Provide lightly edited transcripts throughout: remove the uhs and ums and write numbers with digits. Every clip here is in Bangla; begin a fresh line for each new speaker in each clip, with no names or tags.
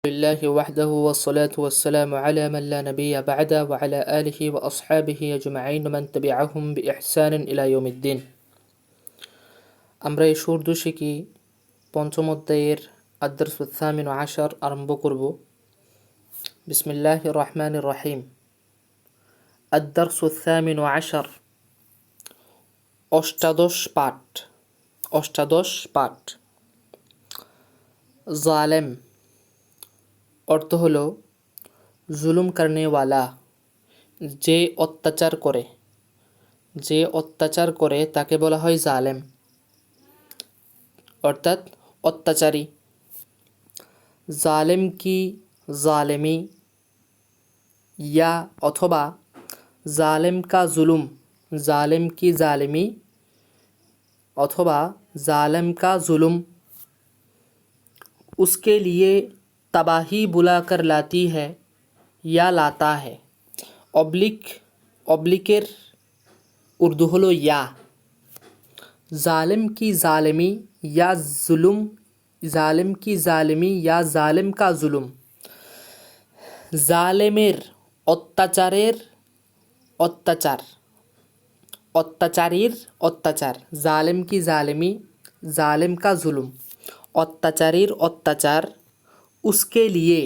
لله وحده والصلاة والسلام على من لا نبي بعده وعلى آله وأصحابه أجمعين ومن تبعهم بإحسان إلى يوم الدين আমরা এই উর্দু শিখি পঞ্চম অধ্যায়ের আদ-দারস আস-সামিন আশার আরম্ভ করব। বিসমিল্লাহির রহমানির রহিম। আদ-দারস আস-সামিন আশার, অষ্টাদশ পাঠ। জালেম অর্থ হলো জুলুম করনেওয়ালা, যে অত্যাচার করে তাকে বলা হয় জালেম, অর্থাৎ অত্যাচারী। জালেম কি জালেমি ইয়া অথবা জালেম কা জুলুম, জালেম কি জালেমি অথবা জালেম কা জুলুম उसके लिए तबाही बुला कर लाती है या लाता है। অবলিকের উর্দু হলো ইয়া। জালেম কি জালেমি या जुलुम, জালেম কি জালেমি या জালেম কা জুলুম। জালেমের অত্যাচার, জালেম কি জালেমি জালেম কা জুলুম, অত্যাচারীর অত্যাচার। উসকে লিয়ে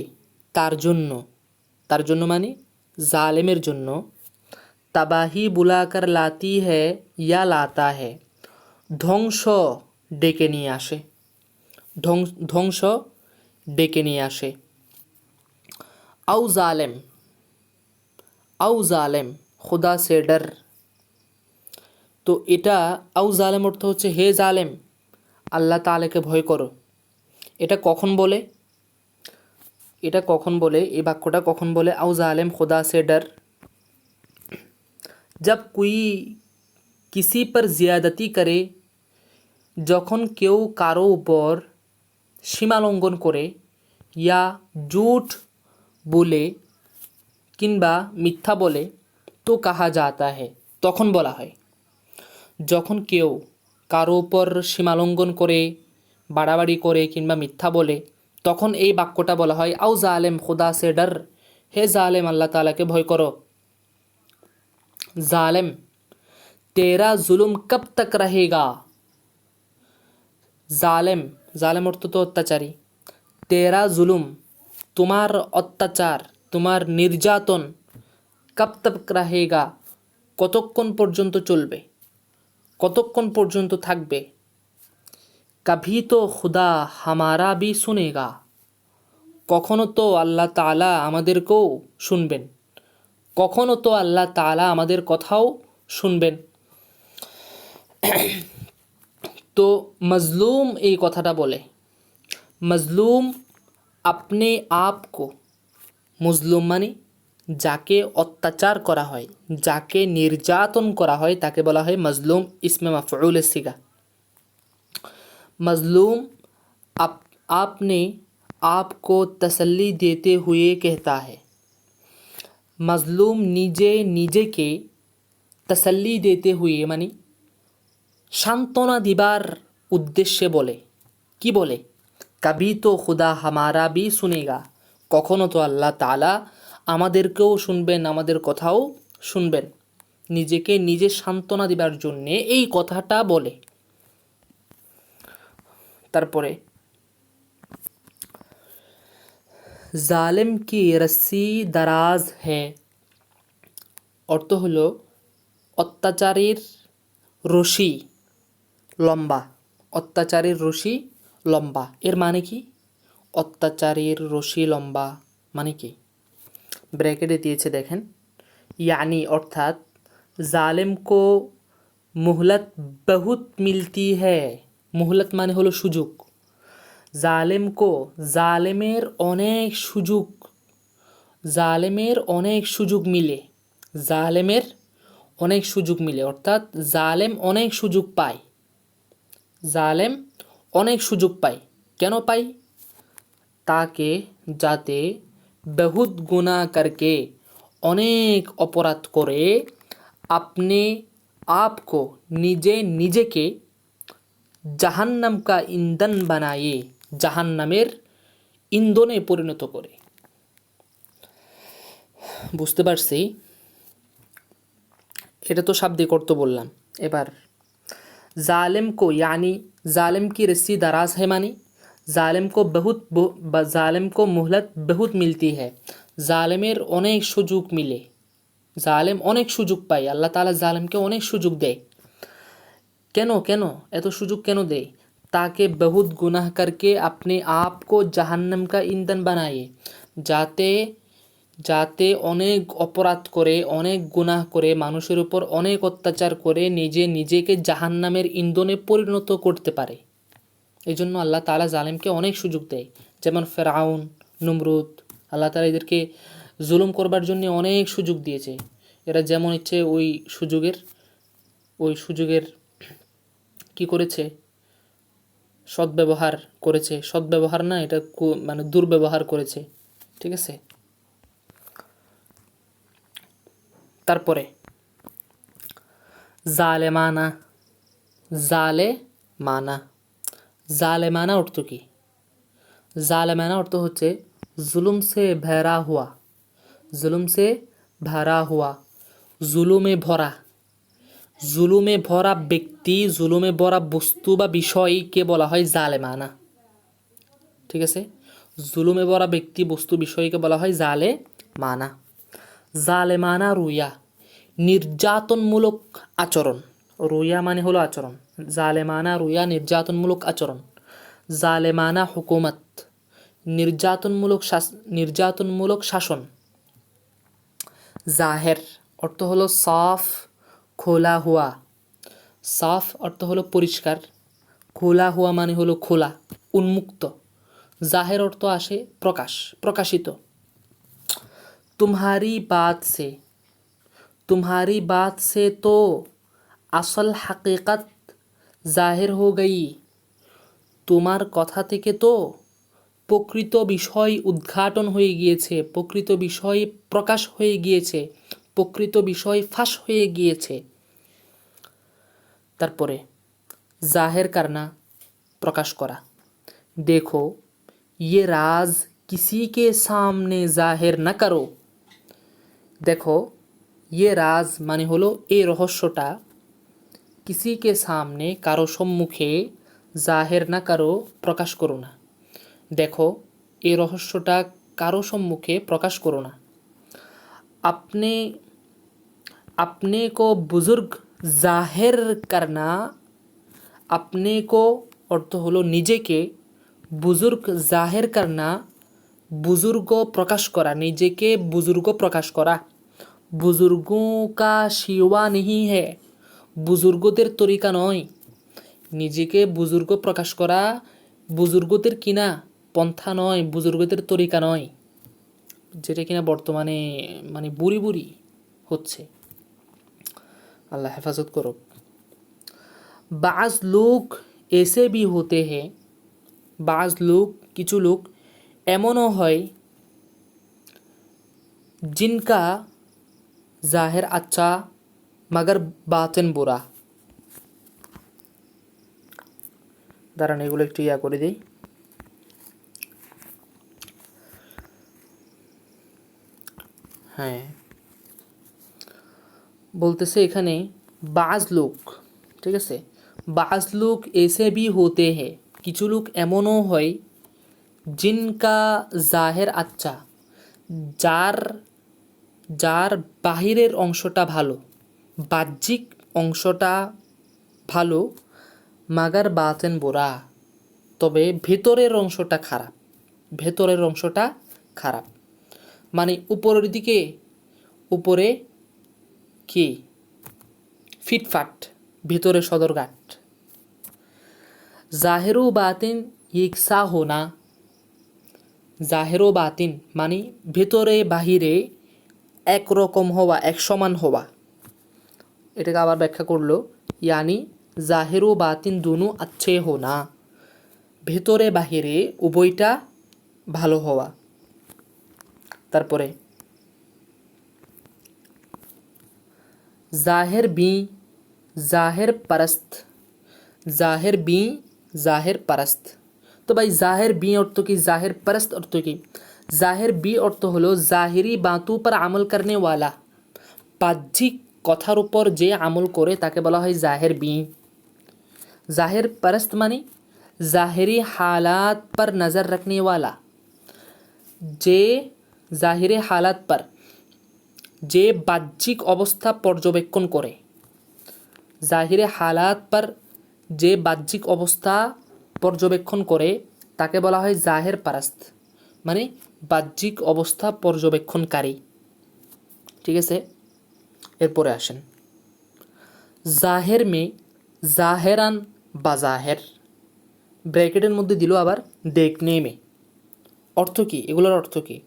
তার জন্য মানে জালেমের জন্য। তাবাহি বুলাকার লাতি হ্যায় ইয়া লাতা হ্যায়, ধ্বংস ডেকে নিয়ে আসে। আউ জালেম খুদা সে ডর। তো এটা আউ জালেম অর্থ হচ্ছে হে জালেম, আল্লাহ তাআলাকে ভয় করো। এটা কখন বলে, এই বাক্যটা কখন বলে? আউ জালেম খুদা সে ডর, जब कोई किसी पर ज़्यादती करे, যখন কেউ কারো উপর সীমালঙ্ঘন করে, ইয়া ঝুট বলে কিংবা মিথ্যা বলে, তো কাহা জাতা है, তখন বলা হয়। যখন কেউ কারো উপর সীমালঙ্ঘন করে, বাড়াবাড়ি করে কিংবা মিথ্যা বলে, তখন এই বাক্যটা বলা হয় আউ জালেম খুদা সে ডর, হে জালেম আল্লাহ তাআলাকে ভয় করো। জালেম তেরা জুলুম কব তক রহেগা। জালেম অর্থ তো অত্যাচারী। তেরা জুলুম তোমার অত্যাচার, তোমার নির্যাতন, কব তক রহেগা কতক্ষণ পর্যন্ত চলবে, কতক্ষণ পর্যন্ত থাকবে। কভি তো খুদা হামারা ভি সুনেগা, কখনো তো আল্লাহ তাআলা আমাদেরকেও শুনবেন, কখনো তো আল্লাহ তাআলা আমাদের কথাও শুনবেন। তো মজলুম এই কথাটা বলে। মজলুম আপনি আপকো, মজলুম মানে যাকে অত্যাচার করা হয়, যাকে নির্যাতন করা হয় তাকে বলা হয় মজলুম। ইসমে মাফউল সিগা। মজলুম আপনে आपको तसल्ली देते हुए कहता है। মজলুম নিজেকে তসল্লি দিতে হুয়ে মানে সান্ত্বনা দিবার উদ্দেশ্যে বলে। কি বলে? কভি তো খুদা হামারা ভি সুনেগা, কখনো তো আল্লাহ তাআলা আমাদেরকেও শুনবেন, আমাদের কথাও শুনবেন। নিজেকে নিজে সান্ত্বনা দিবার জন্যে এই কথাটা বলে। তারপরে জালেম কি রস্সি দারাজ হ্যায়, অর্থ হলো অত্যাচারীর রশি লম্বা। অত্যাচারীর রশি লম্বা এর মানে কি? অত্যাচারীর রশি লম্বা মানে কি? ব্র্যাকেটে দিয়েছে দেখেন। यानी অর্থাৎ জালেম কো মুহলত বহুত মিলতি হ্যায়। মুহলত মানে হলো সুযোগ। জালেম কো জালেমের অনেক সুযোগ মিলে, জালেমের অনেক সুযোগ মিলে অর্থাৎ জালেম অনেক সুযোগ পায়। জালেম অনেক সুযোগ পায়। কেন পায়? তাকে যাতে বহুত গুনাহ করকে, অনেক অপরাধ করে, আপনি আপকো নিজেকে জাহান্নাম কা ইন্ধন বানায়ে, জাহান্নামের ইন্ধনে পরিণত করে। বুঝতে পারছি, এটা তো শাব্দিক অর্থ বললাম। এবার जालिम को यानी जालिम की रस्सी दराज है, मानी जालिम को जालिम को मोहलत बहुत मिलती है। জালেমের অনেক সুযোগ মিলে, জালেম অনেক সুযোগ পায়, আল্লাহ তাআলা জালেমকে অনেক সুযোগ দেয়। কেন কেন এত সুযোগ কেন দেয়? তাকে বহুত গুনাহ करके अपने आप को जहन्नम का ईंधन बनाए, যাতে যাতে অনেক অপরাধ করে, অনেক গুনাহ করে, মানুষের উপর অনেক অত্যাচার করে নিজেকে জাহান্নামের ইন্ধনে পরিণত করতে পারে। এই জন্য আল্লাহ তাআলা জালেমকে অনেক সুযোগ দেয়। যেমন ফেরাউন, নমরুদ, আল্লাহ তাআলা এদেরকে জুলুম করবার জন্য অনেক সুযোগ দিয়েছে। এরা যেমন ইচ্ছে ওই সুযোগের কি করেছে? সদ্ব্যবহার করেছে। সদ্ব্যবহার না, এটা মানে দুর্ব্যবহার করেছে। ঠিক আছে? তারপরে জালেমানা, জালেমানা, জালেমানা অর্থ কি? জালেমানা অর্থ হচ্ছে জুলুম সে ভরা হুয়া, জুলুম সে ভরা হুয়া, জুলুমে ভরা। জুলুমে ভরা ব্যক্তি, জুলুমে ভরা বস্তু বা বিষয়কে বলা হয় জালেমানা। ঠিক আছে? জুলুমে ভরা ব্যক্তি, বস্তু, বিষয়কে বলা হয় জালেমানা। জালেমানা রুয়া, নির্যাতনমূলক আচরণ। রুয়া মানে হলো আচরণ। জালেমানা রুয়া, নির্যাতনমূলক আচরণ। জালেমানা হুকুমত, নির্যাতনমূলক শাসন। জাহের অর্থ হলো সাফ, খোলা হুয়া। সাফ অর্থ হলো পরিষ্কার, খোলা হুয়া মানে হলো খোলা, উন্মুক্ত। জাহের অর্থ আসে প্রকাশ, প্রকাশিত। तुम्हारी बात से तो আসল হাকিকত জাহির হো গই। তোমার কথা থেকে তো প্রকৃত বিষয় উদ্ঘাটন হয়ে গিয়েছে, প্রকৃত বিষয় প্রকাশ হয়ে গিয়েছে, প্রকৃত বিষয় ফাঁস হয়ে গিয়েছে। তারপরে জাহের করনা, প্রকাশ করা। দেখো ये राज किसी के सामने जाहिर न करो। দেখো ये রাজ মানে হলো এই রহস্যটা, কিসিকে সামনে কারো সম্মুখে, জাহের না কারো প্রকাশ করো না। দেখো এই রহস্যটা কারো সম্মুখে প্রকাশ করো না। আপনি अपने को बुजुर्ग জাহের করনা, अपने को অর্থ হলো নিজেকে, বুজুর্গ জাহের করনা বুজুর্গ প্রকাশ করা, নিজেকে বুজুর্গ প্রকাশ করা। বুজুর্গों का শিওয়া नहीं है, বুজুর্গদের তরিকা নয়। নিজেকে বুজুর্গ প্রকাশ করা বুজুর্গদের কিনা পন্থা নয়, বুজুর্গদের তরিকা নয়, যেটা কিনা বর্তমানে মানে বুড়ি বুড়ি হচ্ছে। আল্লাহ হেফাজত করুক। বাজ লোক এসে भी होते हैं, বাজ লোক কিছু লোক এমনও হয় जिनका জাহের আচ্ছা মগর বাতিন বুরা। দাঁড়ান এগুলো একটু করে দিই। হ্যাঁ, বলতেছে এখানে বাজ লোক, ঠিক আছে, বাজ লোক এসে भी होते हैं, কিছু লোক এমনও হয় जिनका জাহের আচ্ছা, যার বাহিরের অংশটা ভালো, বাহ্যিক অংশটা ভালো, মাগার বাতেন বোরা, তবে ভেতরের অংশটা খারাপ, ভেতরের অংশটা খারাপ। মানে উপরের দিকে উপরে কি ফিটফাট, ভিতরে সদরঘাট। জাহেরু বাতিন ইকসা হোনা, জাহেরো বাতিন মানে ভেতরে বাহিরে একরকম হওয়া, এক সমান হওয়া। এটাকে আবার ব্যাখ্যা করলো, ইয়ানি জাহেরো বাতিন দুনু আচ্ছে হোনা, ভেতরে বাহিরে উভয়টা ভালো হওয়া। তারপরে জাহের বি জাহের পারস্ত, জাহের বি জাহের পারস্ত, তো ভাই জাহের বি অর্থ কি, জাহের परस्त অর্থ কি? জাহের বি অর্থ হলো জাহিরি বাতু पर আমল करने वाला, বাহ্যিক কথার উপর যে আমল করে তাকে বলা হয় জাহের বি। জাহের परस्त মানে জাহেরি हालात पर नज़र रखने वाला, যে জাহিরে হালাত पर, যে বাহ্যিক অবস্থা পর্যবেক্ষণ করে। জাহিরে হালাত पर যে বাহ্যিক অবস্থা পর্যবেক্ষণ করে তাকে বলা হয় জাহের পারাস্ত, মানে বাহ্যিক অবস্থা পর্যবেক্ষণকারী। ঠিক আছে, এরপরে আসেন জাহের মে জাহেরান বাজাহের, ব্র্যাকেটের মধ্যে দিল আবার দেখনে মে। অর্থ কি এগুলোর অর্থ কি?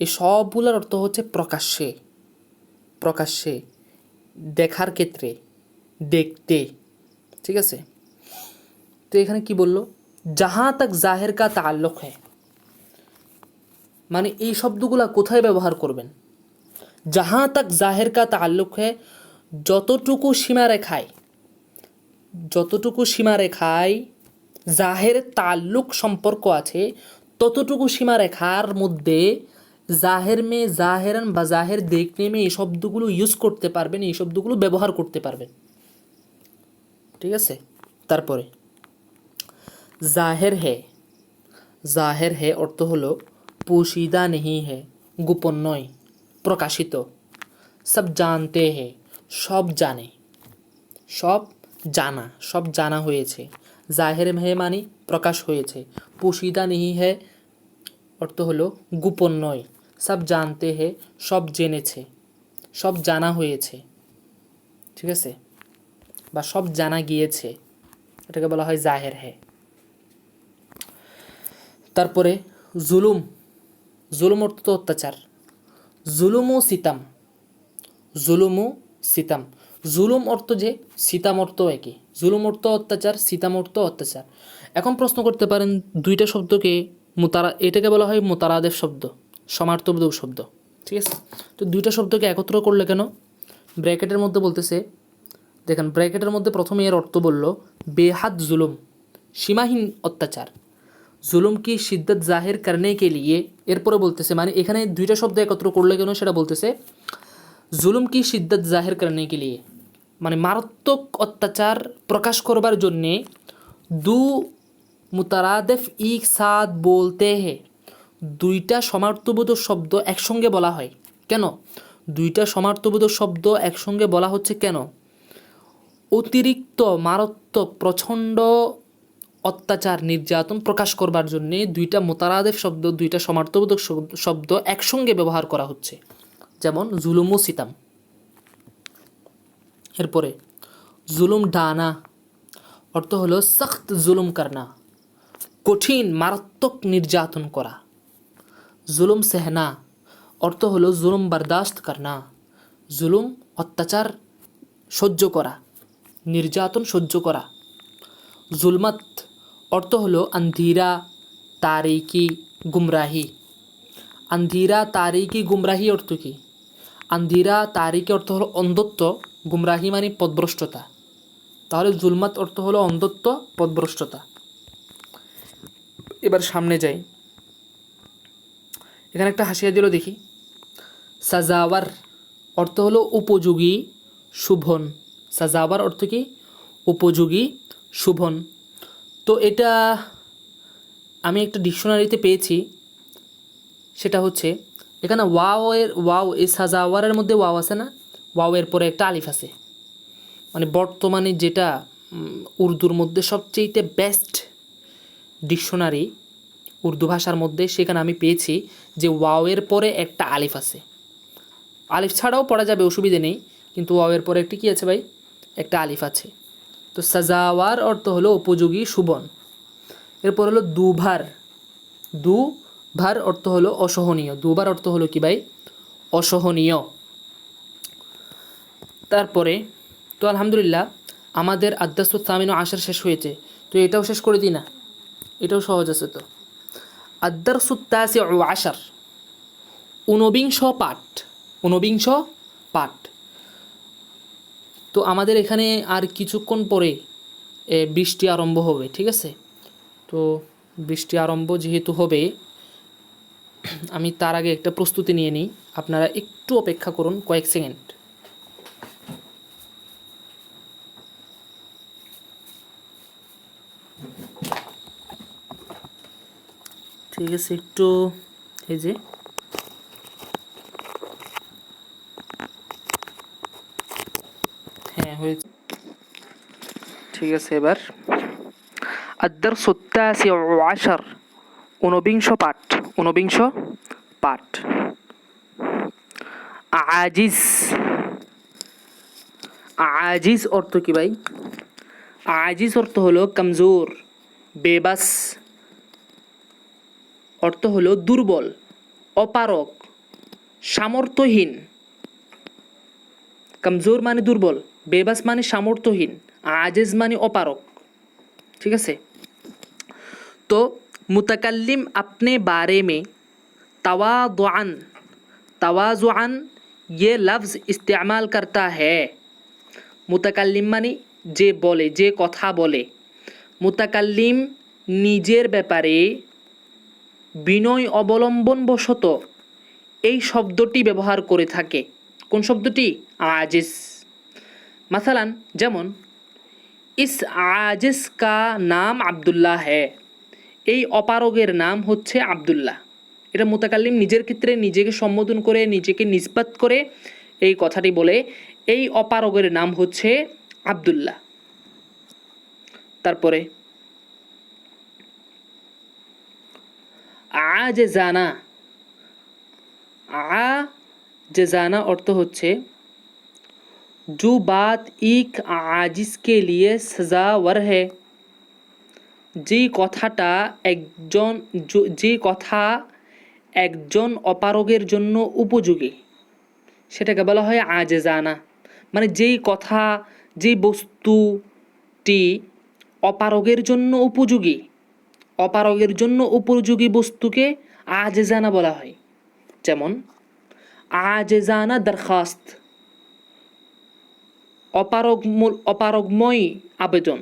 এই সবগুলোর অর্থ হচ্ছে প্রকাশ্যে, প্রকাশ্যে দেখার ক্ষেত্রে, দেখতে। ঠিক আছে, তো এখানে কি বললো, জাহাঁ তক জাহের কা তাল্লুক হ্যায়, মানে এই শব্দগুলা কোথায় ব্যবহার করবেন? জাহাঁ তক জাহের কা তাল্লুক হ্যায়, যতটুকু সীমারেখায়, যতটুকু সীমারেখায় জাহের তাল্লুক সম্পর্ক আছে, ততটুকু সীমারেখার মধ্যে জাহের মে জাহেরান বা জাহের দেখনে মে এই শব্দগুলো ইউজ করতে পারবেন, এই শব্দগুলো ব্যবহার করতে পারবেন। ঠিক আছে, তারপরে জাহের হে, জাহের হে অর্থ হলো পোশিদা নেহি হে, গোপন নয়, প্রকাশিত। সব জানতে হে, সব জানে, সব জানা, সব জানা হয়েছে। জাহের হে মানে প্রকাশ হয়েছে, পোশিদা নেহি হে অর্থ হলো গোপন নয়, সব জানতে হে সব জেনেছে, সব জানা হয়েছে। ঠিক আছে, বা সব জানা গিয়েছে, এটাকে বলা হয় জাহের হে। তারপরে জুলুম, জুলুম অর্থ তো অত্যাচার, জুলুম ও সিতাম, জুলুম ও সিতাম। জুলুম অর্থ যে, সিতাম অর্থ একই, জুলুম অর্থ অত্যাচার, সিতাম অর্থ অত্যাচার। এখন প্রশ্ন করতে পারেন দুইটা শব্দকে এটাকে বলা হয় মুতারাদেফ শব্দ, সমার্থবোধক শব্দ। ঠিক আছে, তো দুইটা শব্দকে একত্র করলে কেন? ব্র্যাকেটের মধ্যে বলতেছে, দেখেন ব্র্যাকেটের মধ্যে প্রথমে এর অর্থ বলল বেহাদ জুলুম, সীমাহীন অত্যাচার। জুলুম কি শিদ্দত জাহির করনে কে লিয়ে, এরপরে বলতেছে মানে এখানে দুইটা শব্দ একত্র করলে কেন সেটা বলতেছে, জুলুম কি শিদ্দত জাহির করনে কে লিয়ে, মানে মারাত্মক অত্যাচার প্রকাশ করবার জন্যে দু মুতারাদেফ এক সাথ বলতে হে, দুইটা সমার্থবোধক শব্দ একসঙ্গে বলা হয় কেন? দুইটা সমার্থবোধক শব্দ একসঙ্গে বলা হচ্ছে কেন? অতিরিক্ত মারাত্মক প্রচণ্ড অত্যাচার নির্যাতন প্রকাশ করবার জন্যে দুইটা মোতারাদেফ শব্দ, দুইটা সমার্থবোধক শব্দ একসঙ্গে ব্যবহার করা হচ্ছে, যেমন জুলুম ও সিতাম। এরপরে জুলুম ডানা অর্থ হলো সখ্ত জুলুম করনা, কঠিন মারাত্মক নির্যাতন করা। জুলুম সেহনা অর্থ হলো জুলুম বরদাস্ত করনা, জুলুম অত্যাচার সহ্য করা, নির্যাতন সহ্য করা। জুলমত অর্থ হলো अंधेरा तारीकी गुमराही, अंधेरा तारीकी गुमराही অর্থ কি? अंधेरा तारीकी অর্থ হলো অন্ধত্ব, গুমরাহি মানে পথভ্রষ্টতা, তাহলে জুলমাত অর্থ হলো অন্ধত্ব, পথভ্রষ্টতা। এবার সামনে যাই, এখানে একটা হাসিয়া দিল দেখি। সাজাওয়ার অর্থ হলো উপযোগী, শুভন। সাজাওয়ার অর্থ কি? উপযোগী, শুভন। তো এটা আমি একটা ডিকশনারিতে পেয়েছি, সেটা হচ্ছে এখানে ওয়াও এই সাজাওয়ারের মধ্যে ওয়াও আছে না, ওয়াও এর পরে একটা আলিফ আছে, মানে বর্তমানে যেটা উর্দুর মধ্যে সবচেয়ে বেস্ট ডিকশনারি উর্দু ভাষার মধ্যে, সেখানে আমি পেয়েছি যে ওয়াও এর পরে একটা আলিফ আছে। আলিফ ছাড়াও পড়া যাবে, অসুবিধে নেই, কিন্তু ওয়াও এর পরে একটি কী আছে ভাই? একটা আলিফ আছে। তো সাজাওয়ার অর্থ হলো উপযোগী, শুভন। এরপর হলো দুভার, দুভার অর্থ হলো অসহনীয়, দুবার অর্থ হলো কি ভাই? অসহনীয়। তারপরে তো আলহামদুলিল্লাহ আমাদের আদ্দাসুত সামিন আশার শেষ হয়েছে, তো এটাও শেষ করে দিই না, এটাও সহজ আছে। তো আদ্দারসুত তাসি আশার, ঊনবিংশ পাঠ, ঊনবিংশ পাঠ। তো আমাদের এখানে আর কিছুক্ষণ পরে বৃষ্টি আরম্ভ হবে, ঠিক আছে? তো বৃষ্টি আরম্ভ যেহেতু হবে, আমি তার আগে একটা প্রস্তুতি নিয়ে নিই। আপনারা একটু অপেক্ষা করুন কয়েক সেকেন্ড। ঠিক আছে, একটু এই যে হ্যাঁ হয়েছে। ঠিক আছে, এবার الدرس التاسع عشر, ঊনবিংশ পাঠ। আজিজ। আজিজ অর্থ কি ভাই? আজিজ অর্থ হলো কমজোর, বেবাস, অর্থ হলো দুর্বল, অপারগ, সামর্থ্যহীন। কমজোর মানে দুর্বল, বেবাস মানে সামর্থ্যহীন, আজিজ মানে অপারগ। ठीक है। तो मुतकल्लिम अपने बारे में तवाज़ुअन तवाज़ुअन ये लफ्ज़ इस्तेमाल करता है। मुतकल्लिम माने जे बोले, जे कथा बोले। मुतकल्लिम निजेर ব্যাপারে বিনয় অবলম্বন বশত এই শব্দটি ব্যবহার করে থাকে। কোন শব্দটি? আজিজ। মাসালান যেমন इस आजिज का नाम আব্দুল্লাহ है, এই অপারগের নাম হচ্ছে আব্দুল্লাহ। এটা মুতাকাল্লিম নিজের ক্ষেত্রে নিজেকে সম্বোধন করে, নিজেকে নিসবত করে এই কথাটি বলে, এই অপারগের নাম হচ্ছে আব্দুল্লাহ। তারপরে আজেজানা। আজেজানা অর্থ হচ্ছে जो बात एक आजिज के लिए सजावर है, যে কথাটা যে কথা একজন অপারগের জন্য উপযোগী সেটাকে বলা হয় আজেজানা। মানে যেই কথা, যে বস্তুটি অপারগের জন্য উপযোগী, অপারগের জন্য উপযোগী বস্তুকে আজেজানা বলা হয়। যেমন আজেজানা দরখাস্ত, অপারগময় আবেদন,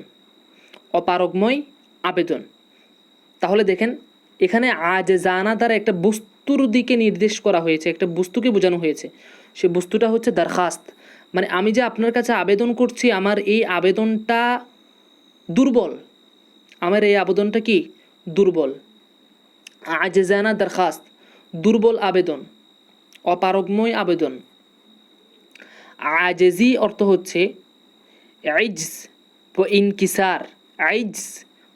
অপারগময় আবেদন। তাহলে দেখেন এখানে আজেজানা দ্বারা একটা বস্তুর দিকে নির্দেশ করা হয়েছে, একটা বস্তুকে বোঝানো হয়েছে। সে বস্তুটা হচ্ছে দরখাস্ত, মানে আমি যে আপনার কাছে আবেদন করছি, আমার এই আবেদনটা দুর্বল, আমার এই আবেদনটা কি দুর্বল। আজেজানা দরখাস্ত, দুর্বল আবেদন, অপারগময় আবেদন। আজেজি অর্থ হচ্ছে আইজ ও ইনকিসার, আইজ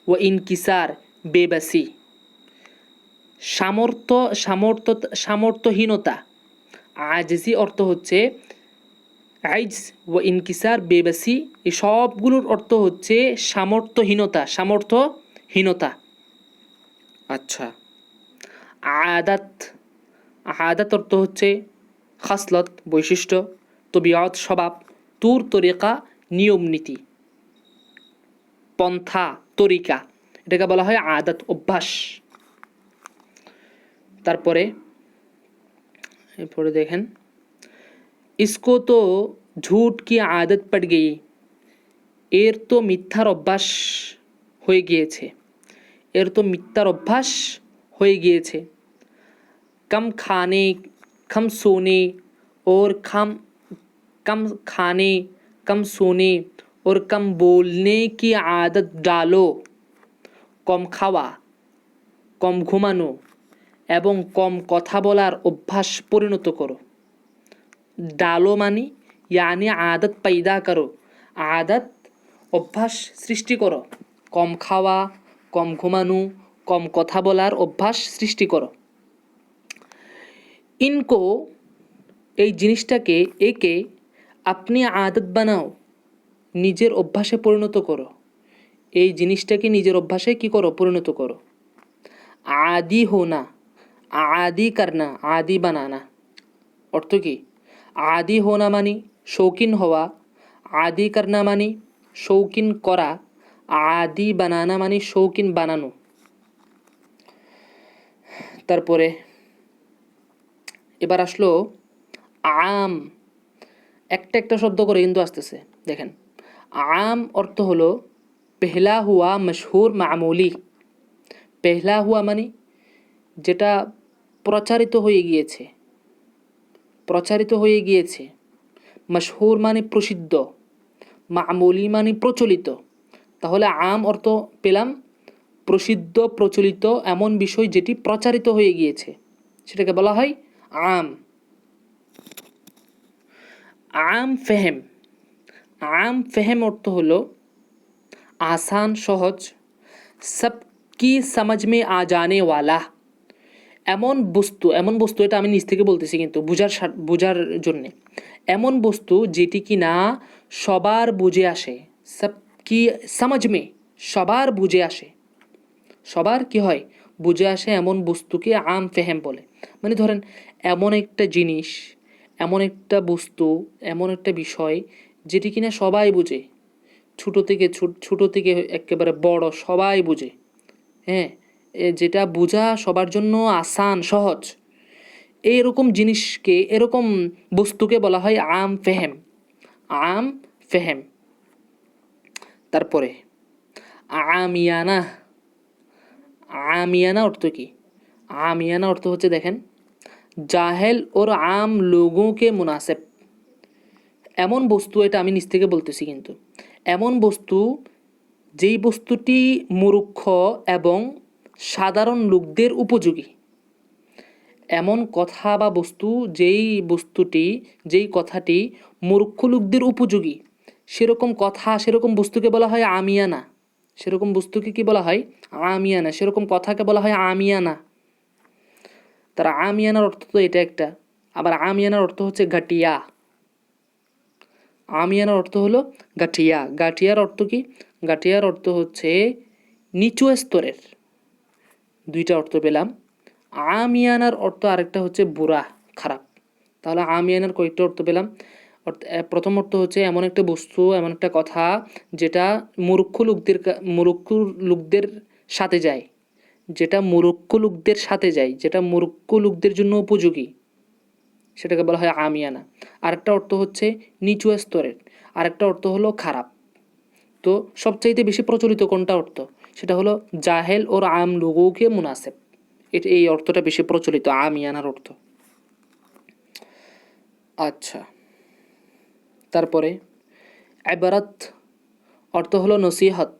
ও ইনকিসার, বেবাসি, সামর্থ্যহীনতা। আজেজি অর্থ হচ্ছে আইজ ও ইনকিসার, বেবাসি, এই সবগুলোর অর্থ হচ্ছে সামর্থ্যহীনতা। আচ্ছা, আদাত। আদাত অর্থ হচ্ছে খাসলত, বৈশিষ্ট্য, তবিয়ত, স্বভাব, তুর তরিকা, নিয়ম নীতি, পন্থা, তরিকা, এটাকে বলা হয় আদাত, অভ্যাস। তারপরে এরপরে দেখেন इसको तो झूठ की आदत पड़ गई, এর তো মিথ্যার অভ্যাস হয়ে গিয়েছে, এর তো মিথ্যার অভ্যাস হয়ে গিয়েছে। कम खाने, कम सोने और कम खाने, कम सोने और कम बोलने की आदत डालो। কম খাওয়া, কম ঘুমানো এবং কম কথা বলার অভ্যাস পরিণত করো। ডালো মানে ইয়ানি আদত পয়দা করো, আদত অভ্যাস সৃষ্টি করো। কম খাওয়া, কম ঘুমানো, কম কথা বলার অভ্যাস সৃষ্টি করো। ইনকো, এই জিনিসটাকে, একে আপনি আদত বানাও, নিজের অভ্যাসে পরিণত করো। এই জিনিসটাকে নিজের অভ্যাসে কি করো? পরিণত করো। আদি হোনা, আদি করনা, আদি বানানা। অর্থ কি? আদি হোনা মানে শৌখিন হওয়া, আদি করনা মানে শৌখিন করা, আদি বানানা মানে শৌখিন বানানো। তারপরে এবার আসলো আম। একটা একটা শব্দ করে কিন্তু আসতেছে, দেখেন। আম অর্থ হলো পেহলা হুয়া মশহুর মামুলি, পেহলা হুয়া মানে যেটা প্রচারিত হয়ে গিয়েছে, প্রচারিত হয়ে গিয়েছে। মশহুর মানে প্রসিদ্ধ, মামুলি মানে প্রচলিত। তাহলে আম অর্থ পেলাম প্রসিদ্ধ প্রচলিত এমন বিষয় যেটি প্রচারিত হয়ে গিয়েছে, সেটাকে বলা হয় আম। আম ফেহেম, আম ফেহেম অর্থ হলো আসান সহজ, সবকি সমঝ মে আ জানে ওয়ালা এমন বস্তু, এমন বস্তু, এটা আমি নিজ থেকে বলতেছি কিন্তু বোঝার জন্যে। এমন বস্তু যেটি কি না সবার বুঝে আসে, সবকি সমঝ মে সবার বুঝে আসে, সবার কি হয় বুঝে আসে এমন বস্তুকে আম ফেহেম বলে। মানে ধরেন এমন একটা জিনিস, এমন একটা বস্তু, এমন একটা বিষয় যেটি কিনা সবাই বুঝে, ছোটো থেকে একেবারে বড় সবাই বুঝে, হ্যাঁ, যেটা বোঝা সবার জন্য আসান সহজ, এরকম জিনিসকে, এরকম বস্তুকে বলা হয় আম ফেহেম, আম ফেহেম। তারপরে আমিয়ানা, आमियाना अर्थ की आमियाना अर्थ হচ্ছে দেখেন জাহেল ওর আম লোগों के मुनासिब এমন বস্তু, এটা আমি নিজ থেকে বলতেছি কিন্তু এমন বস্তু যেই বস্তুটি মূর্খ এবং সাধারণ লোকদের উপযোগী, এমন কথা বা বস্তু যেই বস্তুটি, যেই কথাটি মূর্খ লোকদের উপযোগী, সেরকম কথা, সেরকম বস্তুকে বলা হয় আমিয়ানা। সেরকম বস্তুকে কি বলা হয় আমিয়ানা, সেরকম কথাকে বলা হয় আমিয়ানা। তার আমিয়ানার অর্থ তো এটা একটা, আবার আমিয়ানার অর্থ হচ্ছে গাটিয়া। আমিয়ানার অর্থ হলো গাঠিয়া, গাঠিয়ার অর্থ কি, গাঠিয়ার অর্থ হচ্ছে নিচু স্তরের, দুইটা অর্থ পেলাম। আমিয়ানার অর্থ আরেকটা হচ্ছে বুড়া, খারাপ। তাহলে আমিয়ানার কয়েকটা অর্থ পেলাম। প্রথম অর্থ হচ্ছে এমন একটা বস্তু, এমন একটা কথা যেটা মূর্খ লোকদের সাথে যায়, যেটা মূর্খ লোকদের সাথে যায়, যেটা মূর্খ লোকদের জন্য উপযোগী, সেটাকে বলা হয় আমিয়ানা। আরেকটা অর্থ হচ্ছে নিচু স্তরের, আরেকটা অর্থ হলো খারাপ। তো সবচাইতে বেশি প্রচলিত কোনটা অর্থ, সেটা হলো জাহেল ওর আম লোগোকে মুনাসেব, এটা এই অর্থটা বেশি প্রচলিত আমিয়ানার অর্থ। আচ্ছা, তারপরে ইবারত অর্থ হলো নসিহত,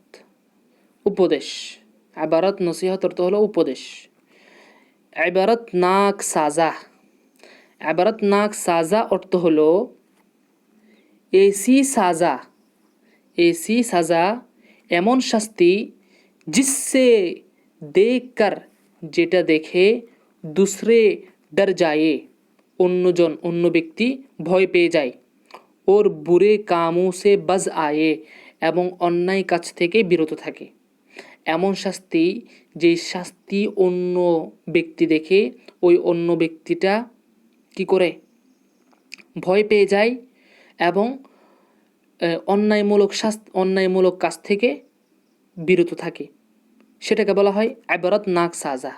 উপদেশ। ইবারত নসিহত অর্থ হলো উপদেশ। ইবারত নাক সাজা, ইবারত নাক সাজা অর্থ হলো ऐसी साजा, ऐसी सज़ा এমন শাস্তি जिससे देखकर যেটা দেখে दूसरे डर जाए অন্যজন, অন্য ব্যক্তি ভয় পেয়ে যায়, ওর বুরে কামों से बज आए এবং অন্যায় কাজ থেকে বিরত থাকে। এমন শাস্তি, যেই শাস্তি অন্য ব্যক্তি দেখে ওই অন্য ব্যক্তিটা কি করে ভয় পেয়ে যায় এবং অন্যায়মূলক কাজ থেকে বিরত থাকে, সেটাকে বলা হয় ইবারত নাক সাজা,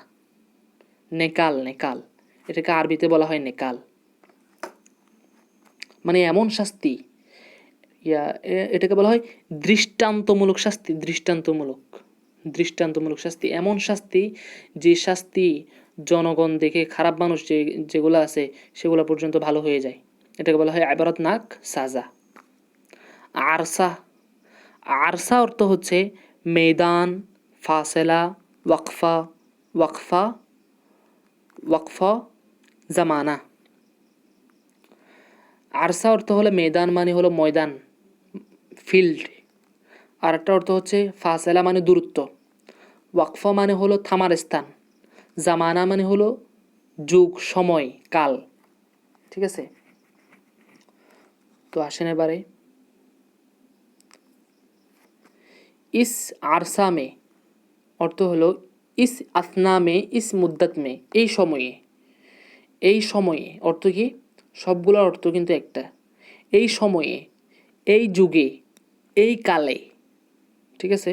নেকাল, নেকাল, এটাকে আরবিতে বলা হয় নেকাল। মানে এমন শাস্তি, এটাকে বলা হয় দৃষ্টান্তমূলক শাস্তি, দৃষ্টান্তমূলক শাস্তি, এমন শাস্তি যে শাস্তি জনগণ দেখে, খারাপ মানুষ যেগুলো আছে সেগুলো পর্যন্ত ভালো হয়ে যায়, এটাকে বলা হয় ইবারত নাক সাজা। আরসা, আরসা অর্থ হচ্ছে मैदान, फासला, वक्फा, वक्फा, वक्फा জামানা। আরসা অর্থ হলো मैदान মানে হলো ময়দান, ফিল্ড। আর একটা অর্থ হচ্ছে ফাসেলা মানে দূরত্ব, ওয়াকফা মানে হলো থামার স্থান, জামানা মানে হলো যুগ, সময়, কাল। ঠিক আছে, তো আসেন এবারে इस आरसा में অর্থ হলো ইস আসনা মে, ইস মুদ্দাত মে, এই সময়ে, এই সময়ে অর্থ কি, সবগুলোর অর্থ কিন্তু একটা, এই সময়ে, এই যুগে, এই কালে। ঠিক আছে,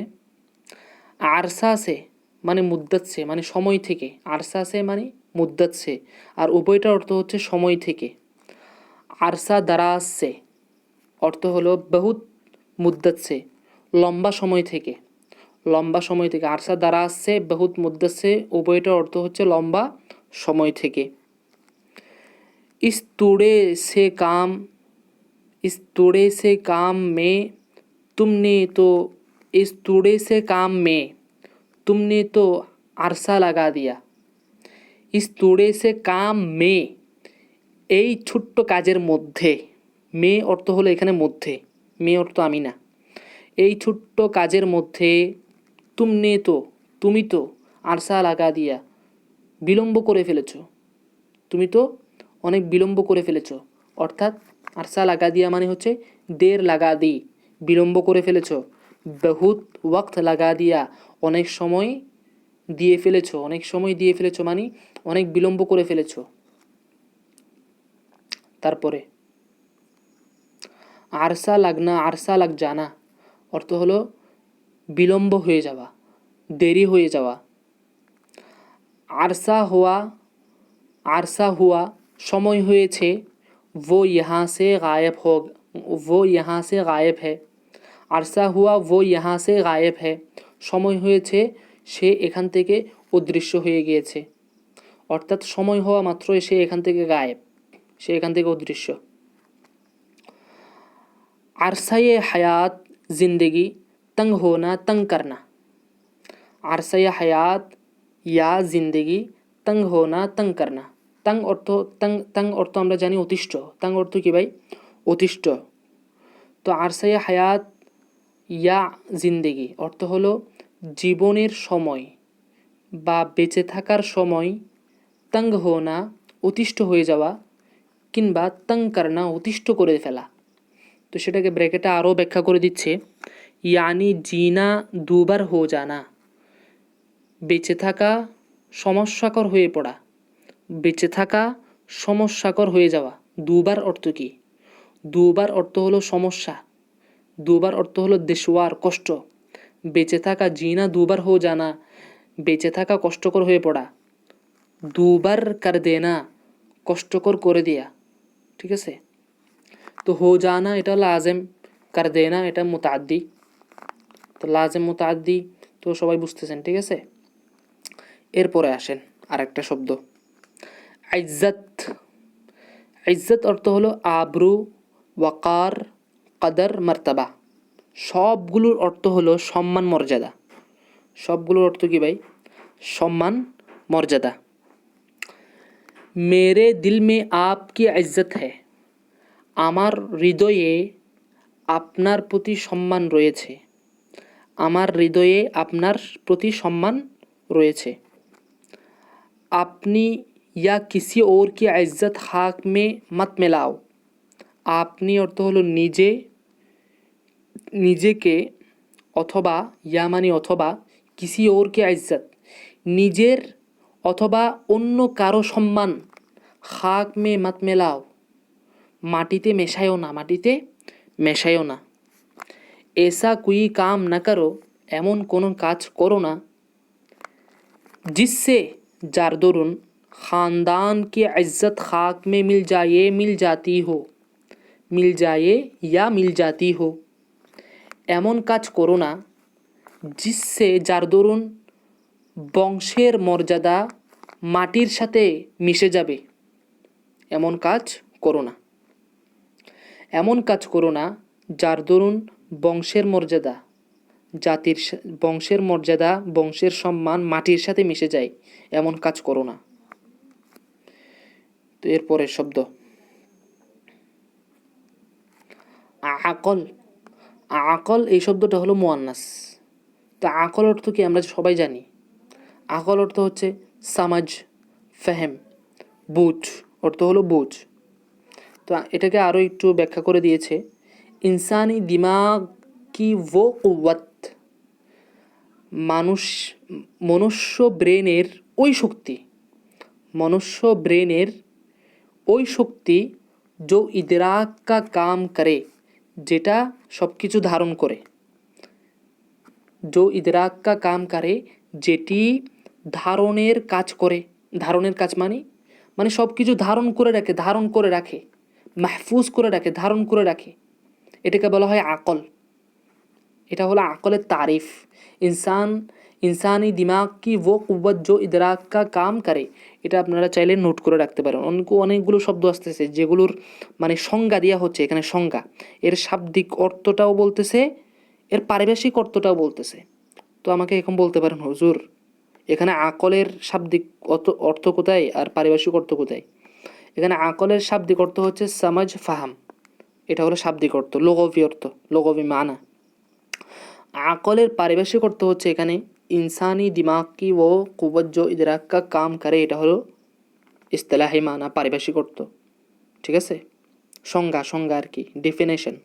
আরসা আছে মানে মুদ্দাত সে, মানে সময় থেকে, আরসা আছে মানে মুদ্দাত সে, আর উভয়টার অর্থ হচ্ছে সময় থেকে। আরসা দারাজ সে অর্থ হলো বহুত মুদ্দাত সে, লম্বা সময় থেকে। লম্বা সময় থেকে। আরসা দারাজ সে বহুত মুদ্দত সে উভয়টার অর্থ হচ্ছে লম্বা সময় থেকে। ইস তুড়ে সে কাম इस तुड़े से काम में तुमने तो इस तुड़े से काम में तुमने तो अरसा लगा दिया। इस तुड़े से काम में এই ছোট্ট কাজের মধ্যে, মে অর্থ হলো এখানে মধ্যে, মে অর্থ আমি না, এই ছোট্ট কাজের মধ্যে তুমনে তো তুমি তো আরসা লাগা দিয়া বিলম্ব করে ফেলেছো, তুমি তো অনেক বিলম্ব করে ফেলেছো। অর্থাৎ আরসা লাগা দিয়া মানে হচ্ছে দের লাগা দি, বিলম্ব করে ফেলেছো। বহুত ওয়াক্ত লাগা দিয়া অনেক সময় দিয়ে ফেলেছো, অনেক সময় দিয়ে ফেলেছো মানে অনেক বিলম্ব করে ফেলেছো। তারপরে আরসা লাগনা, আরসা লাগ জানা অর্থ হলো বিলম্ব হয়ে যাওয়া, দেরি হয়ে যাওয়া। আরসা হওয়া, আরসা হুয়া সময় হয়েছে, वो यहाँ से गायब हो, वो यहाँ से गायब है। আরসা হুয়া वो यहाँ से गायब है, সময় হয়েছে সে এখান থেকে অদৃশ্য হয়ে গিয়েছে। অর্থাৎ সময় হওয়া মাত্রই সে এখান থেকে গায়েব, সে এখান থেকে অদৃশ্য। আরসায়ে হায়াত জিন্দগি তং হোনা তং করনা। আরসায়ে হায়াত ইয়া জিন্দগি তং হোনা তং করনা। তং অর্থ তং অর্থ আমরা জানি অতিষ্ঠ। তং অর্থ কি ভাই? অতিষ্ঠ। তো আরসায়ে হায়াত ইয়া জিন্দগি অর্থ হলো জীবনের সময় বা বেঁচে থাকার সময়, তঙ্গ হোনা অতিষ্ঠ হয়ে যাওয়া, কিংবা তং করনা অতিষ্ঠ করে ফেলা। তো সেটাকে ব্র্যাকেটে আরও ব্যাখ্যা করে দিচ্ছে, ইয়ানি জিনা দুবার হো জানা, বেঁচে থাকা সমস্যাকর হয়ে পড়া, বেঁচে থাকা সমস্যাকর হয়ে যাওয়া। দুবার অর্থ কি? দুবার অর্থ হলো সমস্যা, দুবার অর্থ হলো দেশওয়ার কষ্ট। বেঁচে থাকা, জিনা দুবার হো জানা, বেঁচে থাকা কষ্টকর হয়ে পড়া। দুবার কর দেনা, কষ্টকর করে দেয়া, ঠিক আছে। তো হো জানা এটা লাজেম, কর দেনা এটা মুতাদ্দি। তো লাজেম মুতাদ্দি তো সবাই বুঝতেছেন, ঠিক আছে। এরপরে আসেন আরেকটা শব্দ, ইজ্জত। ইজ্জত অর্থ হলো আবরু, ওয়াকার, কদর, মর্তবা। সবগুলোর অর্থ হলো সম্মান মর্যাদা। সবগুলোর অর্থ কি ভাই? সম্মান মর্যাদা। মেরে দিল মে আপকি ইজ্জত হ্যায়, আমার হৃদয়ে আপনার প্রতি সম্মান রয়েছে, আমার হৃদয়ে আপনার প্রতি সম্মান রয়েছে। আপনি या किसी और की इज्जत खाक में मत मिलाओ। আপনি অর্থ হলো নিজে, নিজেকে, অথবা ইয়া মানে অথবা, কিসি ওর কি ইজ্জত নিজের অথবা অন্য কারো সম্মান, খাক মে মত মেলাও মাটিতে মেশায়ও না, মাটিতে মেশায়ও না। এসা কুই কাম না করো, এমন কোনো কাজ করো না, जिससे যার দরুন ख़ानदान की इज्जत खाक में मिल जाए, मिल जाती हो, मिल जाए या मिल जाती हो। এমন কাজ করো না, जिससे যার দরুন বংশের মর্যাদা মাটির সাথে মিশে যাবে, এমন কাজ করো না। এমন কাজ করো না যার দরুন বংশের মর্যাদা, জাতির বংশের মর্যাদা, বংশের সম্মান মাটির সাথে মিশে যায়, এমন কাজ করো না। তো এরপরের শব্দ আকল। আকল এই শব্দটা হলো মুয়ান্নাস। তো আকল অর্থ কি আমরা সবাই জানি। আকল অর্থ হচ্ছে সামাজ, ফেহেম, বুঝ, অর্থ হলো বুঝ। তো এটাকে আরও একটু ব্যাখ্যা করে দিয়েছে, ইনসানি দিমাগ কি वो কুওয়াত, মনুষ্য ব্রেনের ওই শক্তি, মনুষ্য ব্রেনের ওই শক্তি, जो इदराक का काम करे, যেটা সব কিছু ধারণ করে, जो इदराक का काम करे যেটি ধারণের কাজ করে। ধারণের কাজ মানে সব কিছু ধারণ করে রাখে, ধারণ করে রাখে, মাহফুজ করে রাখে, ধারণ করে রাখে, এটাকে বলা হয় আকল। এটা হলো আকলের তারিফ। ইনসান ইনসানি দিমাগ কি वो कुव्वत जो इदराक का काम करे। এটা আপনারা চাইলে নোট করে রাখতে পারেন। অনেকগুলো শব্দ আসতেছে যেগুলোর মানে সংজ্ঞা দেওয়া হচ্ছে এখানে, সংজ্ঞা, এর শাব্দিক অর্থটাও বলতেছে, এর পারিভাষিক অর্থটাও বলতেছে। তো আমাকে এখন বলতে পারেন হুজুর এখানে আকলের শাব্দিক অর্থ কোথায় আর পারিভাষিক অর্থ কোথায়? এখানে আকলের শাব্দিক অর্থ হচ্ছে সমাজ ফাহাম, এটা হলো শাব্দিক অর্থ, লোগভি অর্থ, লোগভি মানা। আকলের পারিভাষিক অর্থ হচ্ছে এখানে ইনসানি দিমাগ কি ও কুव्वत जो इदराक का काम करे, এটা হলো ইস্তেলাহি মানা, পারিভাষিক অর্থ। ঠিক আছে, সংজ্ঞা আর কি, ডেফিনেশন।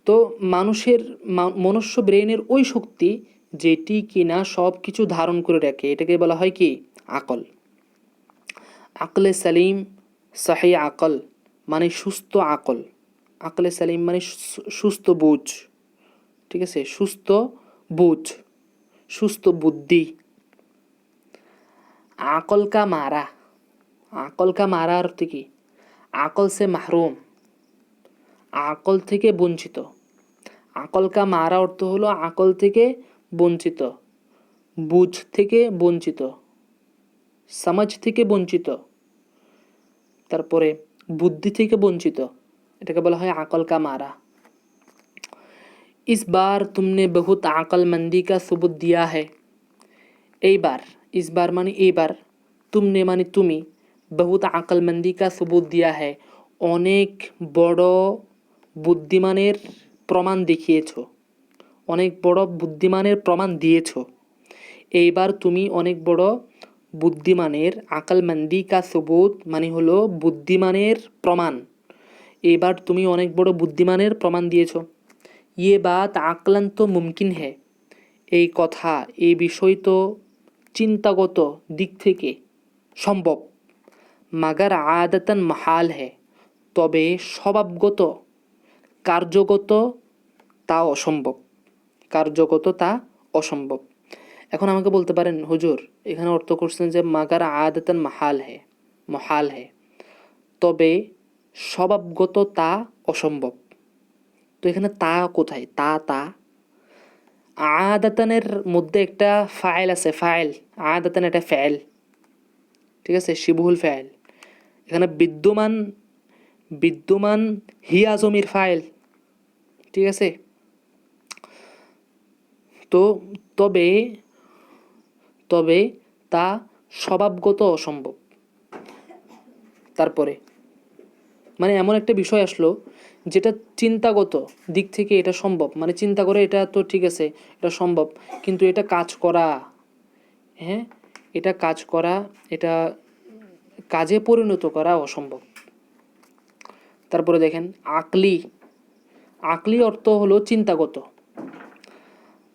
তো মানুষের মনুষ্য ব্রেনের ওই শক্তি যেটি কিনা সব কিছু ধারণ করে রাখে, এটাকে বলা হয় কি? আকল। আকলে সালিম সাহি আকল মানে সুস্থ আকল। আকলে সালিম মানে সুস্থ বুঝ। ঠিক আছে, সুস্থ বুঝ, সুস্থ বুদ্ধি। আকল কা মারা, আকল কা মারা অর্থ কি? আকল সে মাহরুম, আকল থেকে বঞ্চিত। আকল কা মারা অর্থ হলো আকল থেকে বঞ্চিত, বুঝ থেকে বঞ্চিত, সমাজ থেকে বঞ্চিত, তারপরে বুদ্ধি থেকে বঞ্চিত, এটাকে বলা হয় আকল কা মারা। इस बार तुमने बहुत अक्लमंदी का सबूत दिया है। এইবার, इस बार माने এইবার, तुमने माने তুমি, बहुत अक्लमंदी का सबूत दिया है অনেক বড় বুদ্ধিমানের প্রমাণ দেখিয়েছো, অনেক বড় বুদ্ধিমানের প্রমাণ দিয়েছো। এইবার তুমি অনেক বড় বুদ্ধিমানের, আকলমন্দি কা সবুত মানে হলো বুদ্ধিমানের প্রমাণ, এবার তুমি অনেক বড় বুদ্ধিমানের প্রমাণ দিয়েছো। ये बात आकलन तो मुमकिन है, এই কথা, এই বিষয় তো চিন্তাগত দিক থেকে সম্ভব। মাগার আদাতন মহাল है, তবে স্বভাবগত, কার্যগত তা অসম্ভব, কার্যগত তা অসম্ভব। এখন আমাকে বলতে পারেন হুজুর এখানে অর্থ করছেন যে মাগার আদাতন মহাল হে, তবে স্বভাবগত তা অসম্ভব। তো এখানে তা কোথায়? তা আদাতানের মধ্যে একটা ফাইল আছে, ফাইল, আদাতান এটা ফাইল, ঠিক আছে, শিবহুল ফাইল। এখানে বিদ্যমান হিয়া জমির ফাইল, ঠিক আছে। তো তবে তা স্বভাবগত অসম্ভব। তারপরে মানে এমন একটা বিষয় আসলো যেটা চিন্তাগত দিক থেকে এটা সম্ভব, মানে চিন্তা করে এটা তো ঠিক আছে, এটা সম্ভব, কিন্তু এটা কাজ করা, হ্যাঁ, এটা কাজ করা, এটা কাজে পরিণত করা অসম্ভব। তারপরে দেখেন আকলি অর্থ হলো চিন্তাগত।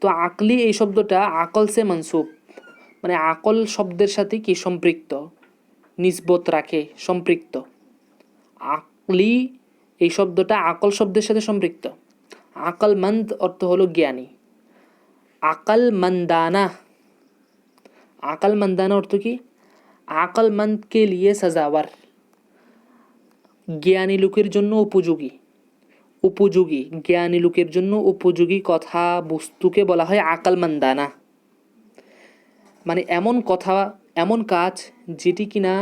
তো আকলি এই শব্দটা আকল সে মনসুব, মানে আকল শব্দের সাথে কি সম্পৃক্ত, নিসবত রাখে, সম্পৃক্ত। আকলি এই শব্দটা আকল শব্দের সাথে সম্পৃক্ত। আকলমন্দ অর্থ হলো জ্ঞানী। আকলমন্দানা অর্থ কি? আকলমন্দ কে লিয়ে সাজাওয়ার, জ্ঞানী লোকের জন্য উপযোগী, জ্ঞানী লোকের জন্য উপযোগী কথা বস্তুকে বলা হয় আকলমন্দানা। মানে এমন কথা, এমন কাজ যেটি কিনা